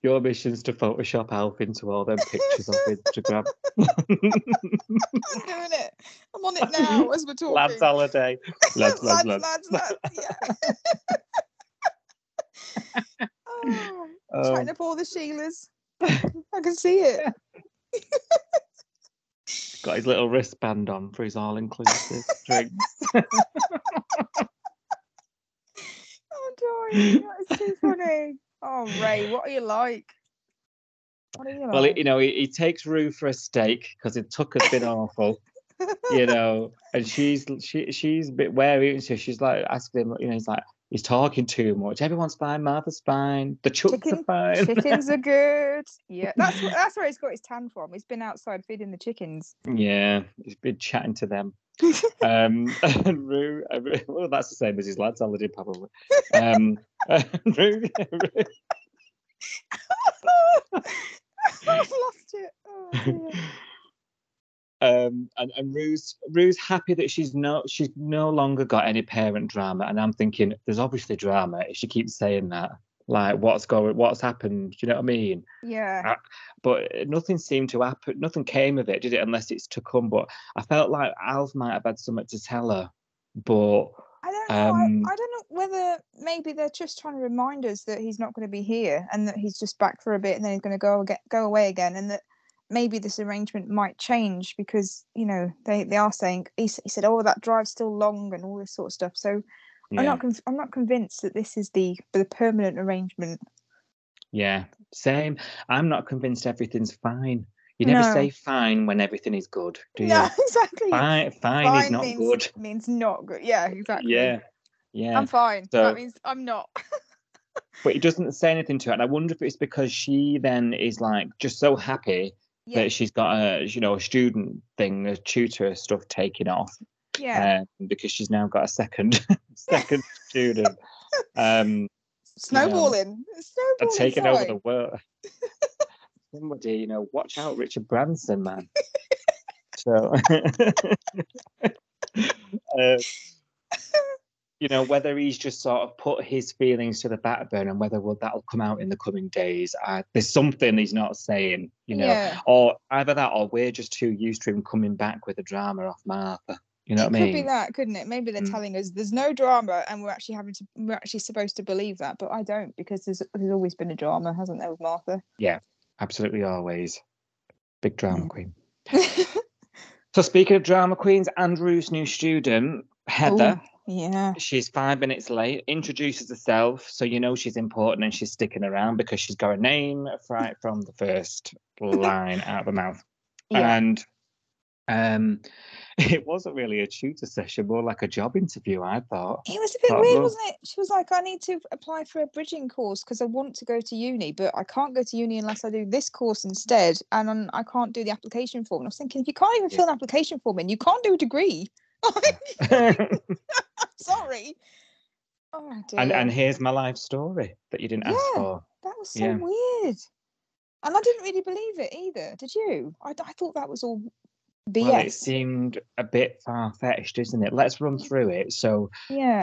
Your mission's to Photoshop Alf into all them pictures of Instagram. I'm doing it. I'm on it now as we're talking. Lads holiday. Lads. Yeah. Chatting up all the Sheilas. I can see it. Got his little wristband on for his all-inclusive drinks. I'm dying. That is too funny. Oh, Ray, what are you like? Well, you know, he takes Rue for a steak because it has been awful. You know, and she's a bit wary, and so she's like asking him, you know, he's talking too much. Everyone's fine, Martha's fine, the chucks are fine. Chickens are good. Yeah, that's where he's got his tan from. He's been outside feeding the chickens. Yeah, he's been chatting to them. And Rue, well, that's the same as his lads holiday, probably. Rue. I've lost it. Oh, dear. And Rue's happy that she's no longer got any parent drama, and I'm thinking there's obviously drama if she keeps saying that. Like, what's happened? Do you know what I mean? Yeah. But nothing seemed to happen. Nothing came of it, did it? Unless it's to come. But I felt like Alf might have had something to tell her. But I don't know. I don't know whether maybe they're just trying to remind us that he's not going to be here and that he's just back for a bit and then he's going to go away again, and that maybe this arrangement might change because, you know, they are saying he said, oh, that drive's still long and all this sort of stuff. So yeah. I'm not convinced that this is the permanent arrangement. Yeah, same. I'm not convinced everything's fine. You never No. say fine when everything is good, do you? No, exactly. Fine is not good. Means not good. Yeah, exactly. Yeah. I'm fine. So, that means I'm not. but he doesn't say anything to her, and I wonder if it's because she then is like just so happy Yeah. that she's got a student thing, a tutor stuff taken off. Yeah. Because she's now got a second student. Snowballing. Snowballing. Taking over the world. Somebody, watch out, Richard Branson, man. So, whether he's just sort of put his feelings to the back burner and whether that'll come out in the coming days. There's something he's not saying, Yeah. or either that or we're just too used to him coming back with the drama off Martha. You know what I mean? It could be that, couldn't it? Maybe they're telling us there's no drama and we're actually supposed to believe that, but I don't, because there's always been a drama, hasn't there, with Martha? Yeah, absolutely, always. Big drama queen. So speaking of drama queens, Andrew's new student, Heather. Ooh, yeah. She's 5 minutes late, introduces herself, so she's important and she's sticking around because she's got a name right from the first line out of her mouth. Yeah. And it wasn't really a tutor session, more like a job interview, I thought. It was a bit weird, wasn't it? She was like, I need to apply for a bridging course because I want to go to uni, but I can't go to uni unless I do this course instead, and I can't do the application form. And I was thinking, if you can't even fill an application form in, you can't do a degree. Sorry. Oh dear. And here's my life story that you didn't ask for. That was so weird. And I didn't really believe it either. Did you? I thought that was all BS. Well, it seemed a bit far-fetched, isn't it? Let's run through it. So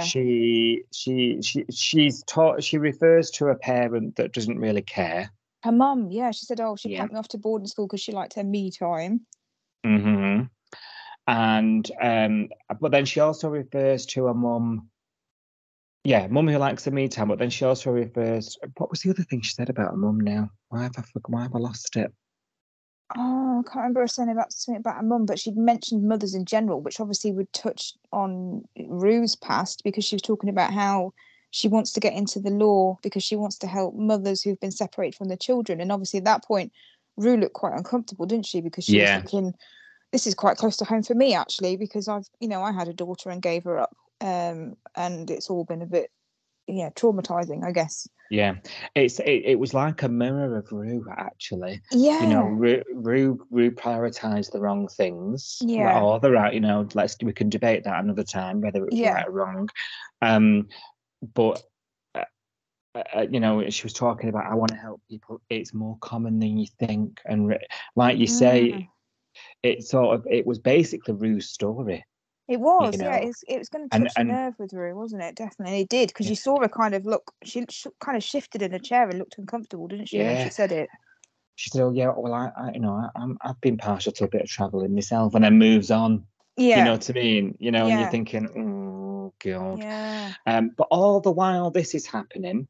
she's taught. She refers to a parent that doesn't really care. Her mum, she said, she packed me off to boarding school because she liked her me time. Mm-hmm. And but then she also refers to a mum. Yeah, mum who likes her me time. But then she also refers. What was the other thing she said about her mum now? Why have I lost it? Oh, I can't remember her saying something about her mum, but she'd mentioned mothers in general, which obviously would touch on Rue's past, because she was talking about how she wants to get into the law because she wants to help mothers who've been separated from their children. And obviously at that point, Rue looked quite uncomfortable, didn't she? Because she was thinking, this is quite close to home for me, actually, because I had a daughter and gave her up. And it's all been a bit, traumatizing, I guess. Yeah, it was like a mirror of Rue, actually. Yeah. Rue prioritized the wrong things. Yeah. Or the right, we can debate that another time, whether it was right or wrong. But she was talking about, I want to help people. It's more common than you think. And like you say, it was basically Rue's story. It was, it was going to touch a nerve with Rue, wasn't it? Definitely, and it did, because you saw her kind of look. She kind of shifted in a chair and looked uncomfortable, didn't she? When she said it. She said, "Oh yeah, well, I've been partial to a bit of traveling myself," and then moves on. Yeah, you know what I mean. And you're thinking, "Oh God." Yeah. But all the while this is happening,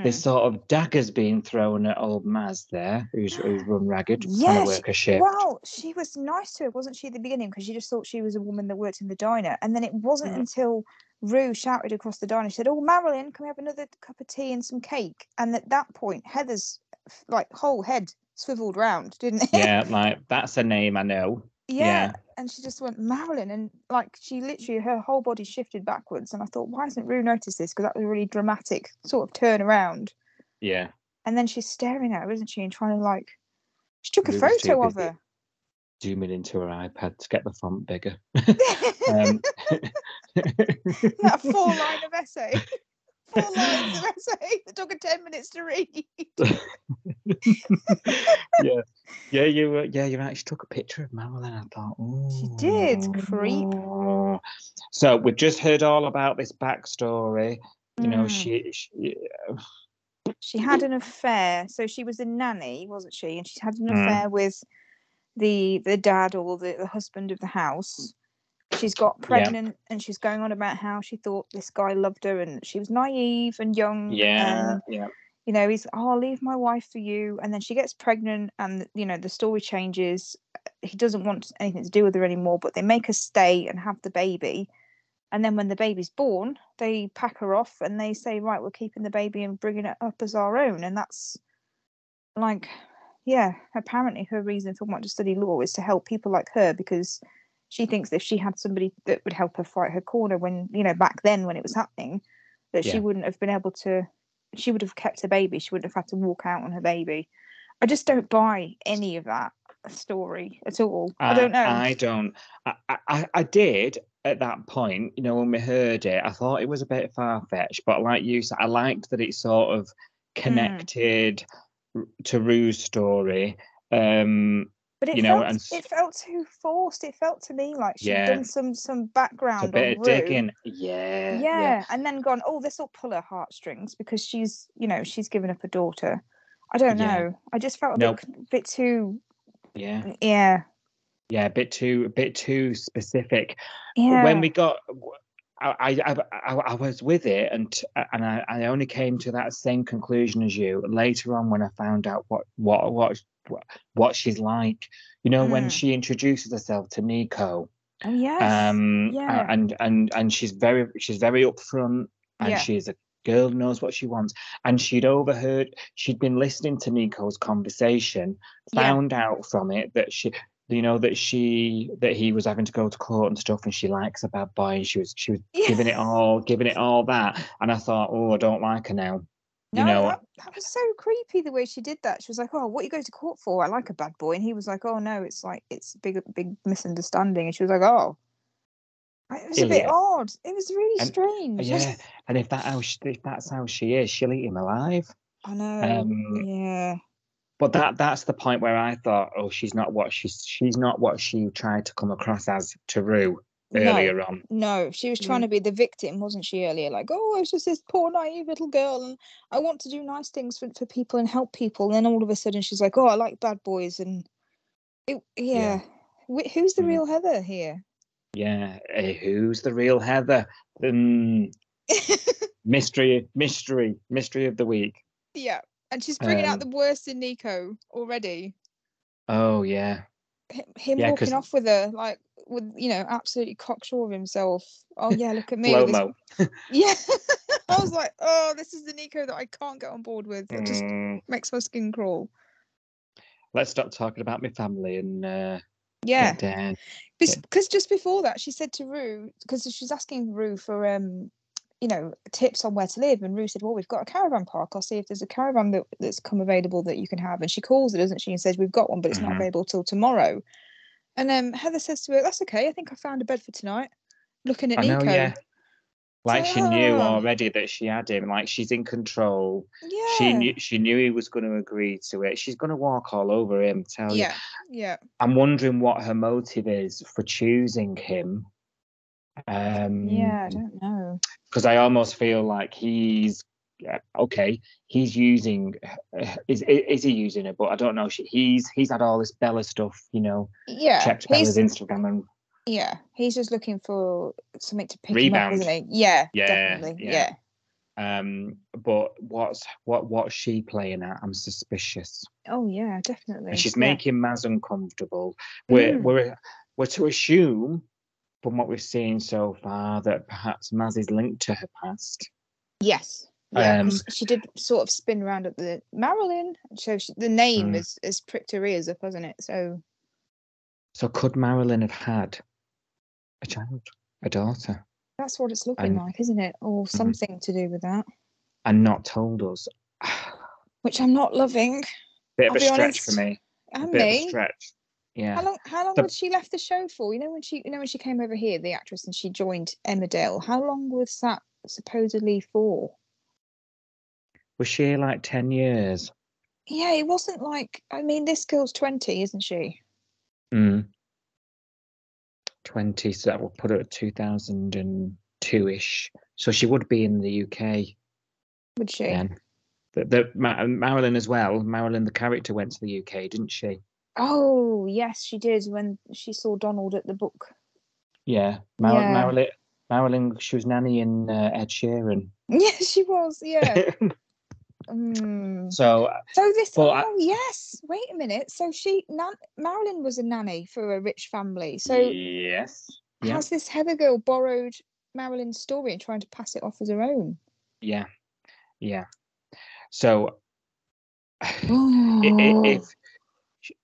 this sort of daggers being thrown at old Maz there, who's run ragged, trying to work a shift. Well, she was nice to her, wasn't she, at the beginning? Because she just thought she was a woman that worked in the diner. And then it wasn't until Rue shouted across the diner, she said, "Oh, Marilyn, can we have another cup of tea and some cake?" And at that point, Heather's whole head swiveled round, didn't it? Yeah, that's a name I know. Yeah. And she just went, "Marilyn," and she literally, her whole body shifted backwards. And I thought, why hasn't Rue noticed this? Because that was a really dramatic sort of turn around. Yeah. And then she's staring at her, isn't she? And trying to she took a photo of her. Zooming into her iPad to get the font bigger. That 4-line of essay. 4 lines of essay that took her 10 minutes to read. You're right. She took a picture of Marilyn. I thought, she did, creep. So we've just heard all about this backstory. She had an affair. So she was a nanny, wasn't she? And she had an affair with the dad, or the husband of the house. She's got pregnant and she's going on about how she thought this guy loved her and she was naive and young. He's, I'll leave my wife for you. And then she gets pregnant and, the story changes. He doesn't want anything to do with her anymore, but they make her stay and have the baby. And then when the baby's born, they pack her off and they say, right, we're keeping the baby and bringing it up as our own. And that's apparently her reason for wanting to study law is to help people like her, because she thinks if she had somebody that would help her fight her corner when, back then when it was happening, that she wouldn't have been able to, she would have kept her baby. She wouldn't have had to walk out on her baby. I just don't buy any of that story at all. I don't know. I don't. I did at that point, when we heard it, I thought it was a bit far-fetched, but like you said, I liked that it sort of connected to Rue's story. But it felt too forced. It felt to me like she'd done some background a bit on of Rue. digging. Yeah, and then gone, oh, this will pull her heartstrings because she's given up a daughter. I don't know. I just felt a bit too. Yeah, a bit too specific. Yeah. When we got, I was with it, and I only came to that same conclusion as you later on when I found out what she's like. When she introduces herself to Nico. Oh yes. And she's very upfront, and she's a girl who knows what she wants. And she'd been listening to Nico's conversation, found out from it that that he was having to go to court and stuff, and she likes a bad boy, and she was giving it all that. And I thought, oh, I don't like her now. That was so creepy the way she did that. She was like, oh, what are you going to court for? I like a bad boy. And he was like, oh no, it's a big misunderstanding. And she was like, oh, it was a bit odd. It was really strange. Yeah, and if that's how she is, she'll eat him alive. I know. Yeah. But that's the point where I thought, oh, she's not what she tried to come across as to Rue earlier on. No, she was trying to be the victim, wasn't she, earlier? Like, oh, it's just this poor naive little girl, and I want to do nice things for people and help people. And then all of a sudden she's like, oh, I like bad boys. And who's the real Heather here? Yeah, who's the real Heather? Mystery of the week. Yeah, and she's bringing out the worst in Nico already. Oh yeah. Him walking off with her, like, with absolutely cocksure of himself. Oh yeah, look at me. Slow-mo. Yeah. I was like, oh, this is the Nico that I can't get on board with. It just makes my skin crawl. Let's stop talking about my family and because just before that she said to Rue, because she's asking Rue for tips on where to live, and Rue said, well, we've got a caravan park, I'll see if there's a caravan that's come available that you can have. And she calls it, doesn't she, and says, we've got one, but it's not available till tomorrow. And Heather says to her, that's okay, I think I found a bed for tonight, looking at Nico. I know, yeah. Like she knew already that she had him, like she's in control. Yeah. She knew he was going to agree to it. She's going to walk all over him, tell you. Yeah. I'm wondering what her motive is for choosing him. I don't know. Because I almost feel like he's using. Is he using it? But I don't know. He's had all this Bella stuff, checked Bella's Instagram and. Yeah, he's just looking for something to pick rebound. him up, isn't he? Yeah, definitely. Yeah. But what's she playing at? I'm suspicious. Oh yeah, definitely. And she's making Maz uncomfortable. We're to assume from what we've seen so far that perhaps Maz is linked to her past. Yes. Yeah, she did sort of spin around at the Marilyn. So the name has pricked her ears up, hasn't it? So could Marilyn have had a child, a daughter? That's what it's looking like, isn't it? Or something to do with that. And not told us. Which I'm not loving. Bit of a stretch for me. And bit me. of a stretch. Yeah. How long had she left the show for? When she came over here, the actress, and she joined Emmerdale. How long was that supposedly for? Was she like 10 years? Yeah, it wasn't like. I mean, this girl's 20, isn't she? 20, so that will put her at 2002-ish. So she would be in the UK. Would she? Then. Marilyn as well. Marilyn, the character, went to the UK, didn't she? Oh, yes, she did when she saw Donald at the book. Yeah. Marilyn, she was nannying Ed Sheeran. Yeah, she was, yeah. So this. Yes. Wait a minute. So Marilyn was a nanny for a rich family. So yes. Has this Heather girl borrowed Marilyn's story and trying to pass it off as her own? Yeah. So if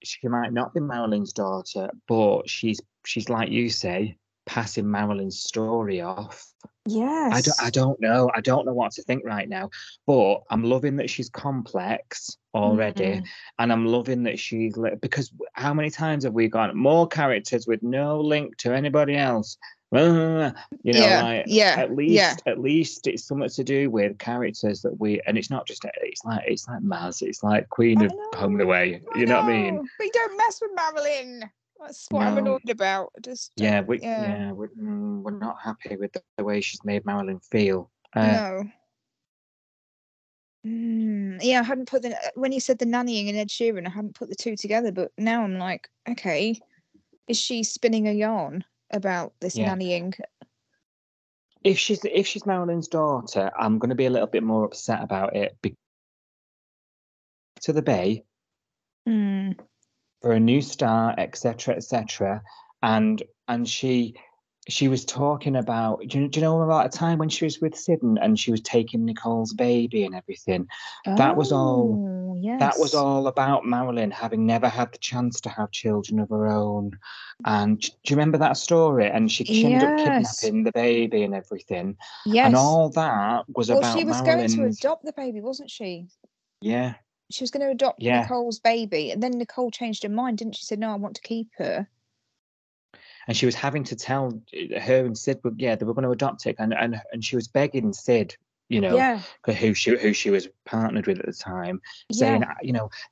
she might not be Marilyn's daughter, but she's like you say, passing Marilyn's story off. Yes. I don't know. I don't know what to think right now. But I'm loving that she's complex already, and I'm loving that because how many times have we got more characters with no link to anybody else? At least it's something to do with characters that and it's not just it's like Maz, it's like Queen of Home and Away. You know what I mean? We don't mess with Marilyn. That's what I'm annoyed about. We're not happy with the way she's made Marilyn feel. No. I hadn't put when you said the nannying and Ed Sheeran, I hadn't put the two together, but now I'm like, okay, is she spinning a yarn about this nannying? If she's Marilyn's daughter, I'm going to be a little bit more upset about it. To the Bay. For a new star, etc., and she was talking about. Do you know about a time when she was with Sid and she was taking Nicole's baby and everything? That was all. Yes. That was all about Marilyn having never had the chance to have children of her own. And do you remember that story? And she ended up kidnapping the baby and everything. Yes. And all that was about she was Marilyn's... going to adopt the baby, wasn't she? Yeah. She was going to adopt Nicole's baby, and then Nicole changed her mind, didn't she? Said, no, I want to keep her. And she was having to tell her and Sid, they were going to adopt it, and she was begging Sid, who she was partnered with at the time, saying,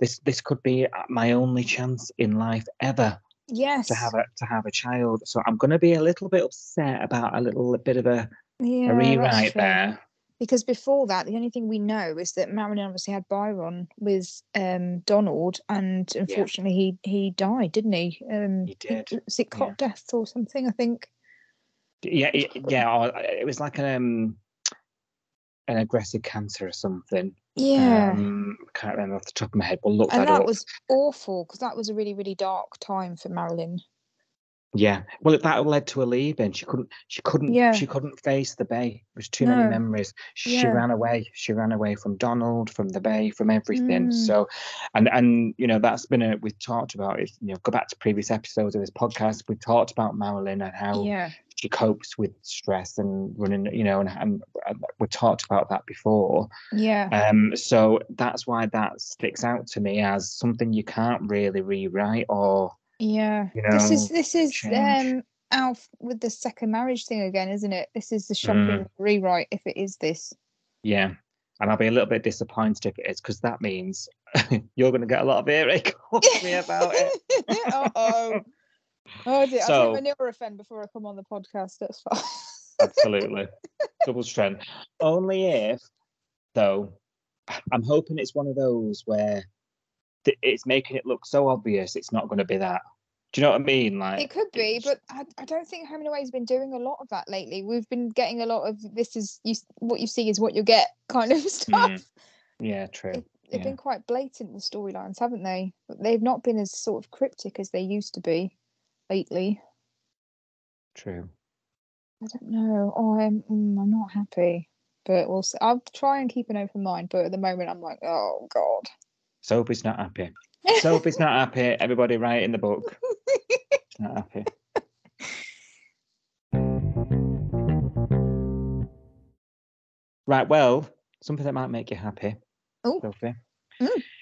this could be my only chance in life ever. Yes. To have a child. So I'm going to be a little bit upset about a little bit of a rewrite there. Because before that, the only thing we know is that Marilyn obviously had Byron with Donald, and unfortunately he died, didn't he? He did. Was it cot death or something, I think? Yeah. It was like an aggressive cancer or something. Yeah. I can't remember off the top of my head, but look that up. And that was awful, because that was a really, really dark time for Marilyn. Yeah, well, that led to her leaving. She couldn't face the Bay. There was too many memories. She ran away. She ran away from Donald, from the Bay, from everything. So, and that's been we've talked about it. Go back to previous episodes of this podcast. We talked about Marilyn and how she copes with stress and running. And we talked about that before. Yeah. So that's why that sticks out to me as something you can't really rewrite or. Yeah, this is Alf with the second marriage thing again, isn't it? This is the shocking rewrite if it is this. Yeah, and I'll be a little bit disappointed if it is, because that means you're going to get a lot of earache off me about it. I'll take my Nurofen before I come on the podcast. That's fine. Absolutely, double strength. Only if, though, I'm hoping it's one of those where it's making it look so obvious it's not going to be that. Do you know what I mean? Like, it could be, but I don't think Home and Away's been doing a lot of that lately. We've been getting a lot of what you see is what you get kind of stuff. Yeah, true. They've been quite blatant, the storylines, haven't they? But they've not been as sort of cryptic as they used to be lately. True. I don't know. I'm not happy, but we'll see. I'll try and keep an open mind, but at the moment I'm like, oh God. Sophie's not happy. Sophie's not happy. Everybody write in the book. Not happy. Right, well, something that might make you happy, Sophie.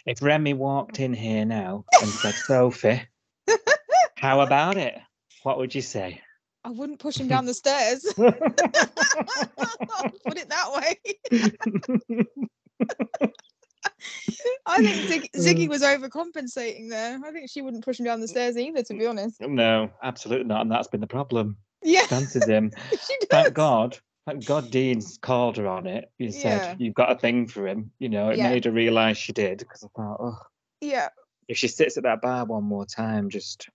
If Remy walked in here now and said, Sophie, how about it? What would you say? I wouldn't push him down the stairs. I'll put it that way. I think Ziggy was overcompensating there. I think she wouldn't push him down the stairs either, to be honest. No, absolutely not. And that's been the problem. Yeah. She fancies him. Thank God Dean's called her on it. You said, you've got a thing for him. It made her realise she did, because I thought, if she sits at that bar one more time, just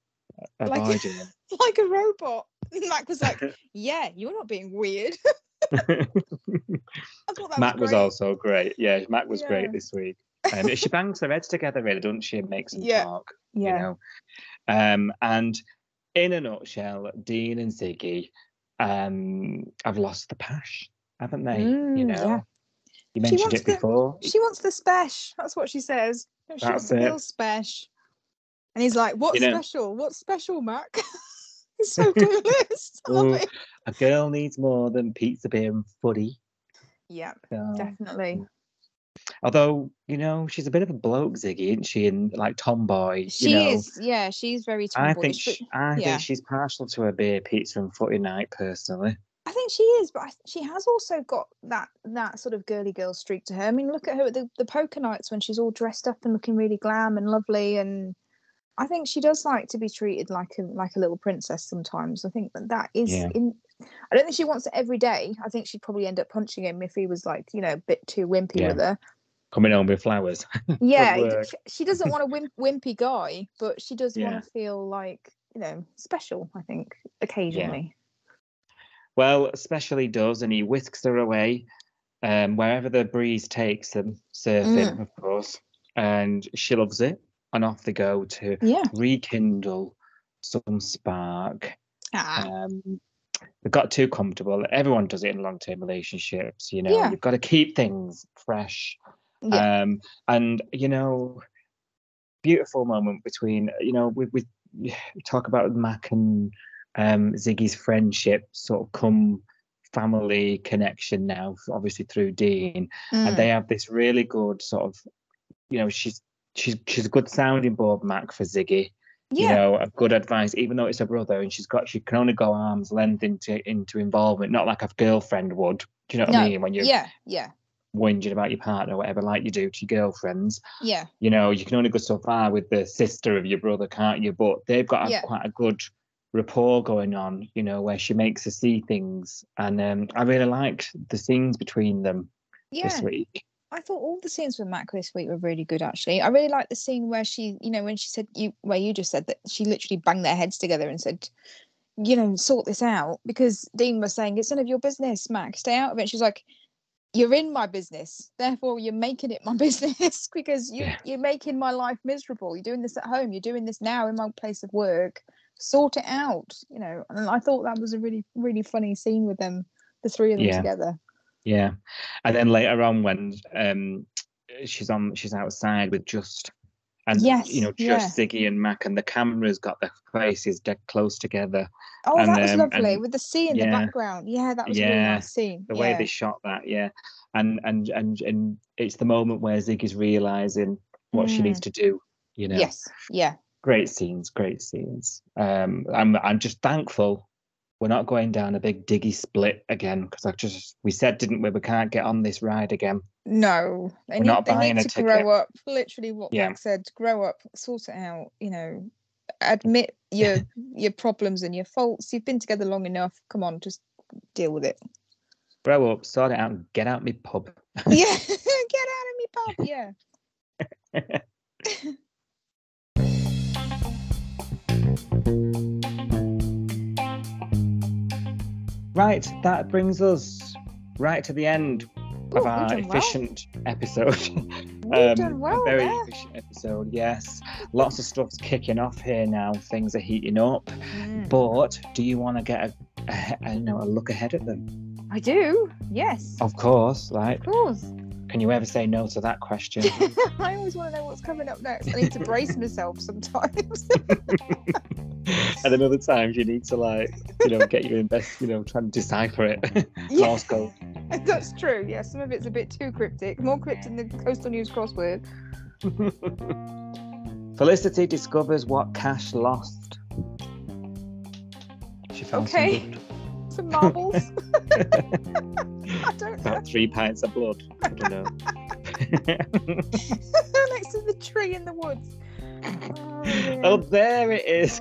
avoid him. Like a robot. Mac was like, yeah, you're not being weird. I thought that Mac was also great. Yeah, Mac was great this week. She bangs their heads together, really, doesn't she, and makes them talk. And in a nutshell, Dean and Ziggy have lost the pash, haven't they? You mentioned it before. She wants the spesh. That's what she says. She wants the real spesh. And he's like, what's special? What's special, Mac? He's so clueless. I love it. A girl needs more than pizza, beer and footy. Yep, So, definitely. Although, she's a bit of a bloke, Ziggy, isn't she? And like tomboy, She is, yeah, she's very tomboyish. I think she's partial to a beer, pizza and footy night, personally. I think she is, but she has also got that sort of girly girl streak to her. I mean, look at her at the poker nights when she's all dressed up and looking really glam and lovely, and I think she does like to be treated like a little princess sometimes. I think that is in. I don't think she wants it every day. I think she'd probably end up punching him if he was like, a bit too wimpy with her. Coming home with flowers. Yeah, she doesn't want a wimpy guy, but she does want to feel like, special, I think, occasionally. Yeah. Well, especially does, and he whisks her away wherever the breeze takes them, surfing, of course, and she loves it, and off they go to rekindle some spark. They got too comfortable. Everyone does it in long-term relationships, You've got to keep things fresh. Yeah. And, beautiful moment between, we talk about Mac and Ziggy's friendship sort of come family connection now, obviously through Dean, and they have this really good sort of, she's a good sounding board, Mac, for Ziggy. A good advice, even though it's a brother, and she can only go arm's length into involvement, not like a girlfriend would. Do you know what I mean? When you're whinging about your partner or whatever, like you do to your girlfriends. Yeah. You can only go so far with the sister of your brother, can't you? But they've got quite a good rapport going on, where she makes her see things, and I really liked the scenes between them this week. I thought all the scenes with Mac this week were really good, actually. I really liked the scene where she, when she said, where you just said that she literally banged their heads together and said, sort this out, because Dean was saying, it's none of your business, Mac, stay out of it. And she's like, you're in my business, therefore you're making it my business, because you're making my life miserable. You're doing this at home, you're doing this now in my place of work. Sort it out, and I thought that was a really, really funny scene with them, the three of them together. Yeah, and then later on when she's outside with just Ziggy and Mac, and the camera's got their faces dead close together. Oh, and, that was lovely with the sea in the background. Yeah, that was a really nice scene. The way they shot that, and it's the moment where Ziggy's realizing what she needs to do. Yes, yeah. Great scenes. I'm just thankful we're not going down a big diggy split again, because we said, didn't we can't get on this ride again. No, they need to grow up. Literally what Mac said, grow up, sort it out, admit your problems and your faults. You've been together long enough. Come on, just deal with it. Grow up, sort it out, and get out me pub. Yeah, get out of me pub, yeah. Right, that brings us right to the end of our efficient episode. We've done well, a very efficient episode, yes. Lots of stuff's kicking off here now. Things are heating up. But do you want to get a look ahead at them? I do, yes. Of course, right? Of course. Can you ever say no to that question? I always want to know what's coming up next. I need to brace myself sometimes. And then other times you need to get your best, try and decipher it. Morse code. That's true. Yeah, some of it's a bit too cryptic. More cryptic than the Coastal News crossword. Felicity discovers what Cash lost. She found some marbles. I don't know. About 3 pints of blood. I don't know. Next to the tree in the woods. Oh, there it is.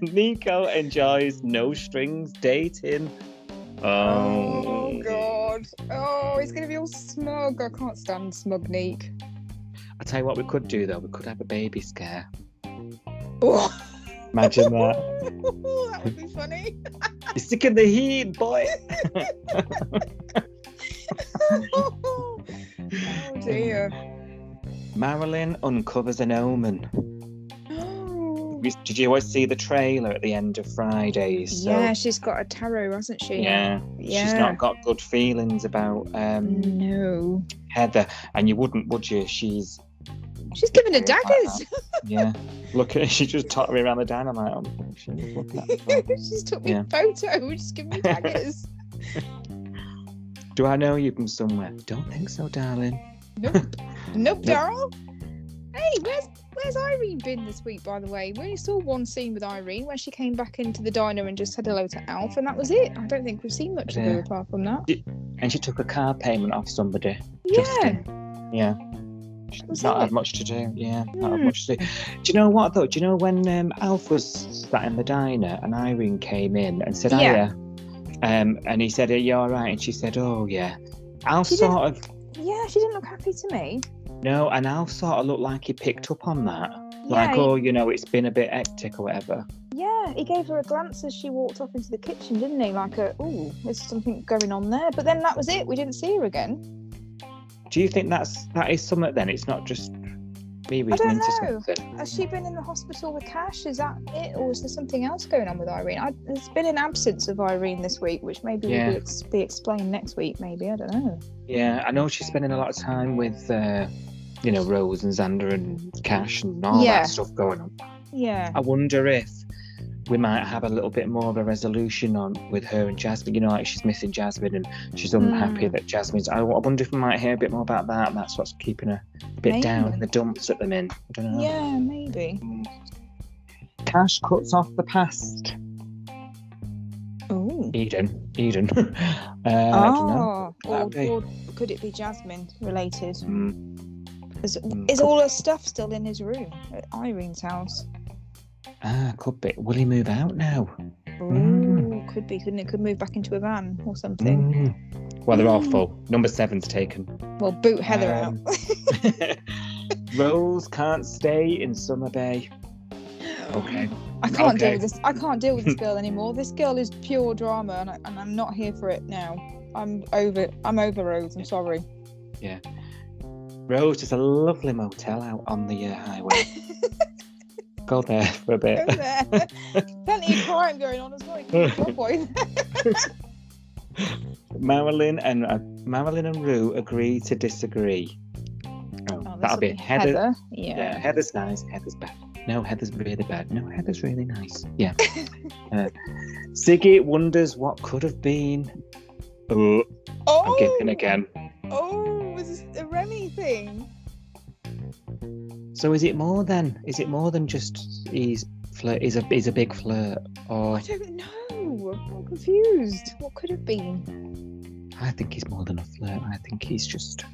Nico enjoys no strings dating. Oh God. Oh, he's gonna be all smug. I can't stand smug Nick. I'll tell you what we could do though. We could have a baby scare. Oh. Imagine that. That would be funny. You're sick of the heat, boy. Oh dear. Marilyn uncovers an omen. Oh. Did you always see the trailer at the end of Friday? So, yeah, she's got a tarot, hasn't she? Yeah. She's not got good feelings about no. Heather. And you wouldn't, would you? She's She's giving her daggers. Yeah. Look at she just took me around the dynamite. Look at that. She's took me a photo. She's giving me daggers. Do I know you from somewhere? Don't think so, darling. Nope, darl. Hey, where's Irene been this week, by the way? We only saw one scene with Irene where she came back into the diner and just said hello to Alf, and that was it. I don't think we've seen much of her apart from that. And she took a car payment off somebody. Yeah. Justin. Yeah. Not had much to do. Yeah, not had much to do. Do you know what, though? Do you know when Alf was sat in the diner and Irene came in and said, hiya? And he said, are you all right? And she said, oh, yeah. Alf sort of... Yeah, she didn't look happy to me. No, and Alf sort of looked like he picked up on that. Like, it's been a bit hectic or whatever. Yeah, he gave her a glance as she walked off into the kitchen, didn't he? Like, there's something going on there. But then that was it. We didn't see her again. Do you think that is something then? It's not just me reading into something. Has she been in the hospital with Cash? Is that it? Or is there something else going on with Irene? There's been an absence of Irene this week, which maybe will be explained next week, maybe. I don't know. Yeah, I know she's spending a lot of time with, Rose and Xander and Cash and all that stuff going on. Yeah. I wonder if we might have a little bit more of a resolution on with her and Jasmine. Like she's missing Jasmine and she's unhappy that Jasmine's... I wonder if we might hear a bit more about that, and that's what's keeping her a bit down in the dumps at the minute. I don't know. Yeah, maybe. Cash cuts off the past. Oh. Eden. Or could it be Jasmine related? Is all her stuff still in his room at Irene's house? Could be. Will he move out now? Could be, couldn't it? Could move back into a van or something. Well, they're all full. Number 7's taken. Well, boot Heather out. Rose can't stay in Summer Bay. Okay. I can't deal with this. I can't deal with this girl anymore. This girl is pure drama, and I'm not here for it now. I'm over Rose. I'm sorry. Yeah. Rose is a lovely motel out on the highway. Go there for a bit. Go there. Plenty of crime going on as well. Marilyn and Rue agree to disagree. That'll be Heather. Yeah, Heather's nice. Heather's bad. No, Heather's really bad. No, Heather's really nice. Yeah. Ziggy wonders what could have been. I'm giggling again. Was this a Remy thing? So is it more then? Is it more than just he's a big flirt? Or I don't know. I'm confused. What could have been? I think he's more than a flirt. I think he's just...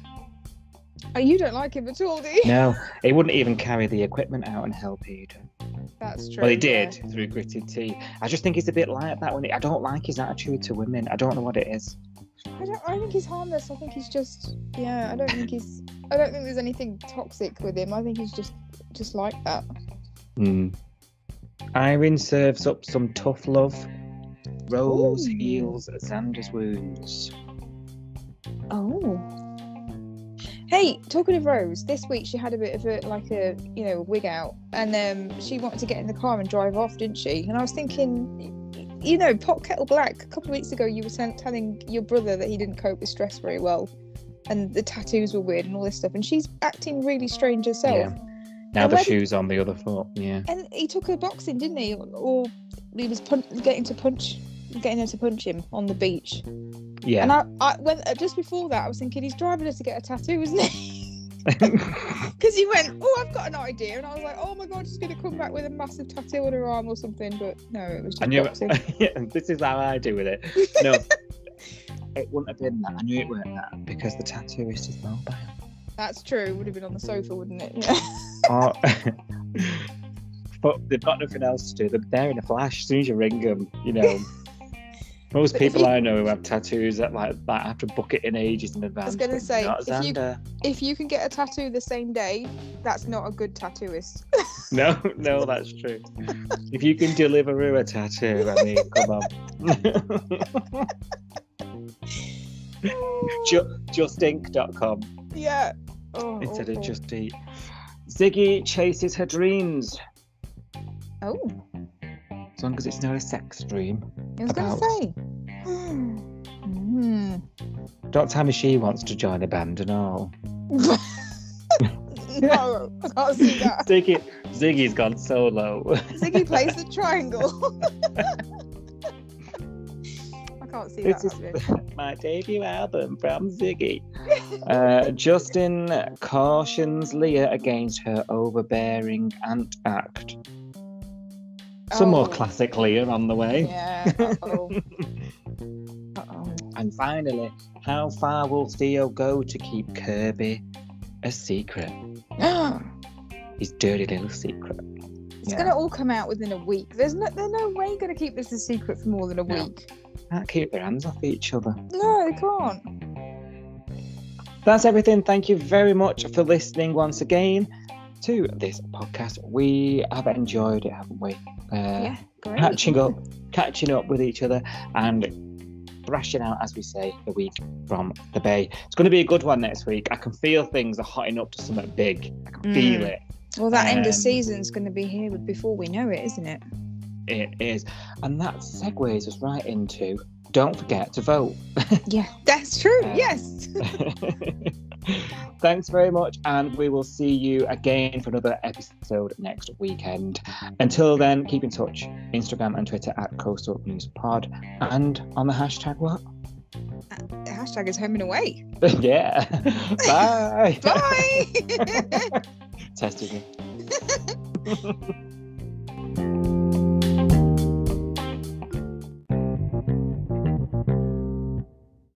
Oh, you don't like him at all, do you? No, he wouldn't even carry the equipment out and help Eden. That's true. Well, he did through gritted tea. I just think he's a bit like that. I don't like his attitude to women. I don't know what it is. I think he's harmless. I think he's just... Yeah, I don't think there's anything toxic with him. I think he's just like that. Irene serves up some tough love. Rose heals Xander's wounds. Hey, talking of Rose, this week she had a bit of a wig out, and she wanted to get in the car and drive off, didn't she? And I was thinking, pot kettle black. A couple of weeks ago, you were telling your brother that he didn't cope with stress very well, and the tattoos were weird and all this stuff, and she's acting really strange herself. Yeah. Now the shoe's on the other foot. Yeah. And he took her boxing, didn't he? Or he was getting her to punch him on the beach. Yeah. And I went just before that. I was thinking he's driving her to get a tattoo, isn't he? Because he went, I've got an idea, and I was like, oh my god, she's going to come back with a massive tattoo on her arm or something. But no, it was just boxing. This is how I do with it. No, it wouldn't have been that. I knew it weren't that because the tattooist is mobile. That's true. It would have been on the sofa, wouldn't it? Yeah. But they've got nothing else to do. They're there in a flash. As soon as you ring them, Most people I know who have tattoos that have to book it in ages in advance. I was going to say, if you can get a tattoo the same day, that's not a good tattooist. No, that's true. If you can deliver her a tattoo, I mean, come on. Justink.com. Yeah. Instead of Just Eat. Ziggy chases her dreams. Oh. As long as it's not a sex dream. I was going to say. Don't tell me she wants to join a band and all. No, I can't see that. Ziggy's gone so low. Ziggy plays the triangle. I can't see This that is happening. my debut album from Ziggy. Justin cautions Leah against her overbearing aunt act. Some more classic Leah on the way. Yeah. Uh-oh. And finally, how far will Theo go to keep Kirby a secret? His dirty little secret. It's going to all come out within a week. There's no way going to keep this a secret for more than a week. Can't keep their hands off each other. No, they can't. That's everything. Thank you very much for listening once again to this podcast. We have enjoyed it, haven't we? Yeah, great. Catching up with each other and thrashing out, as we say, the week from the Bay. It's going to be a good one next week. I can feel things are hotting up to something big. I can feel it. Well, that end of season's going to be here before we know it, isn't it? It is. And that segues us right into don't forget to vote. Yeah, that's true. Yes. Thanks very much, and we will see you again for another episode next weekend. Until then, keep in touch. Instagram and Twitter at Coastal News Pod, and on the hashtag what? The hashtag is home and away. Yeah. Bye. Bye. Tested me.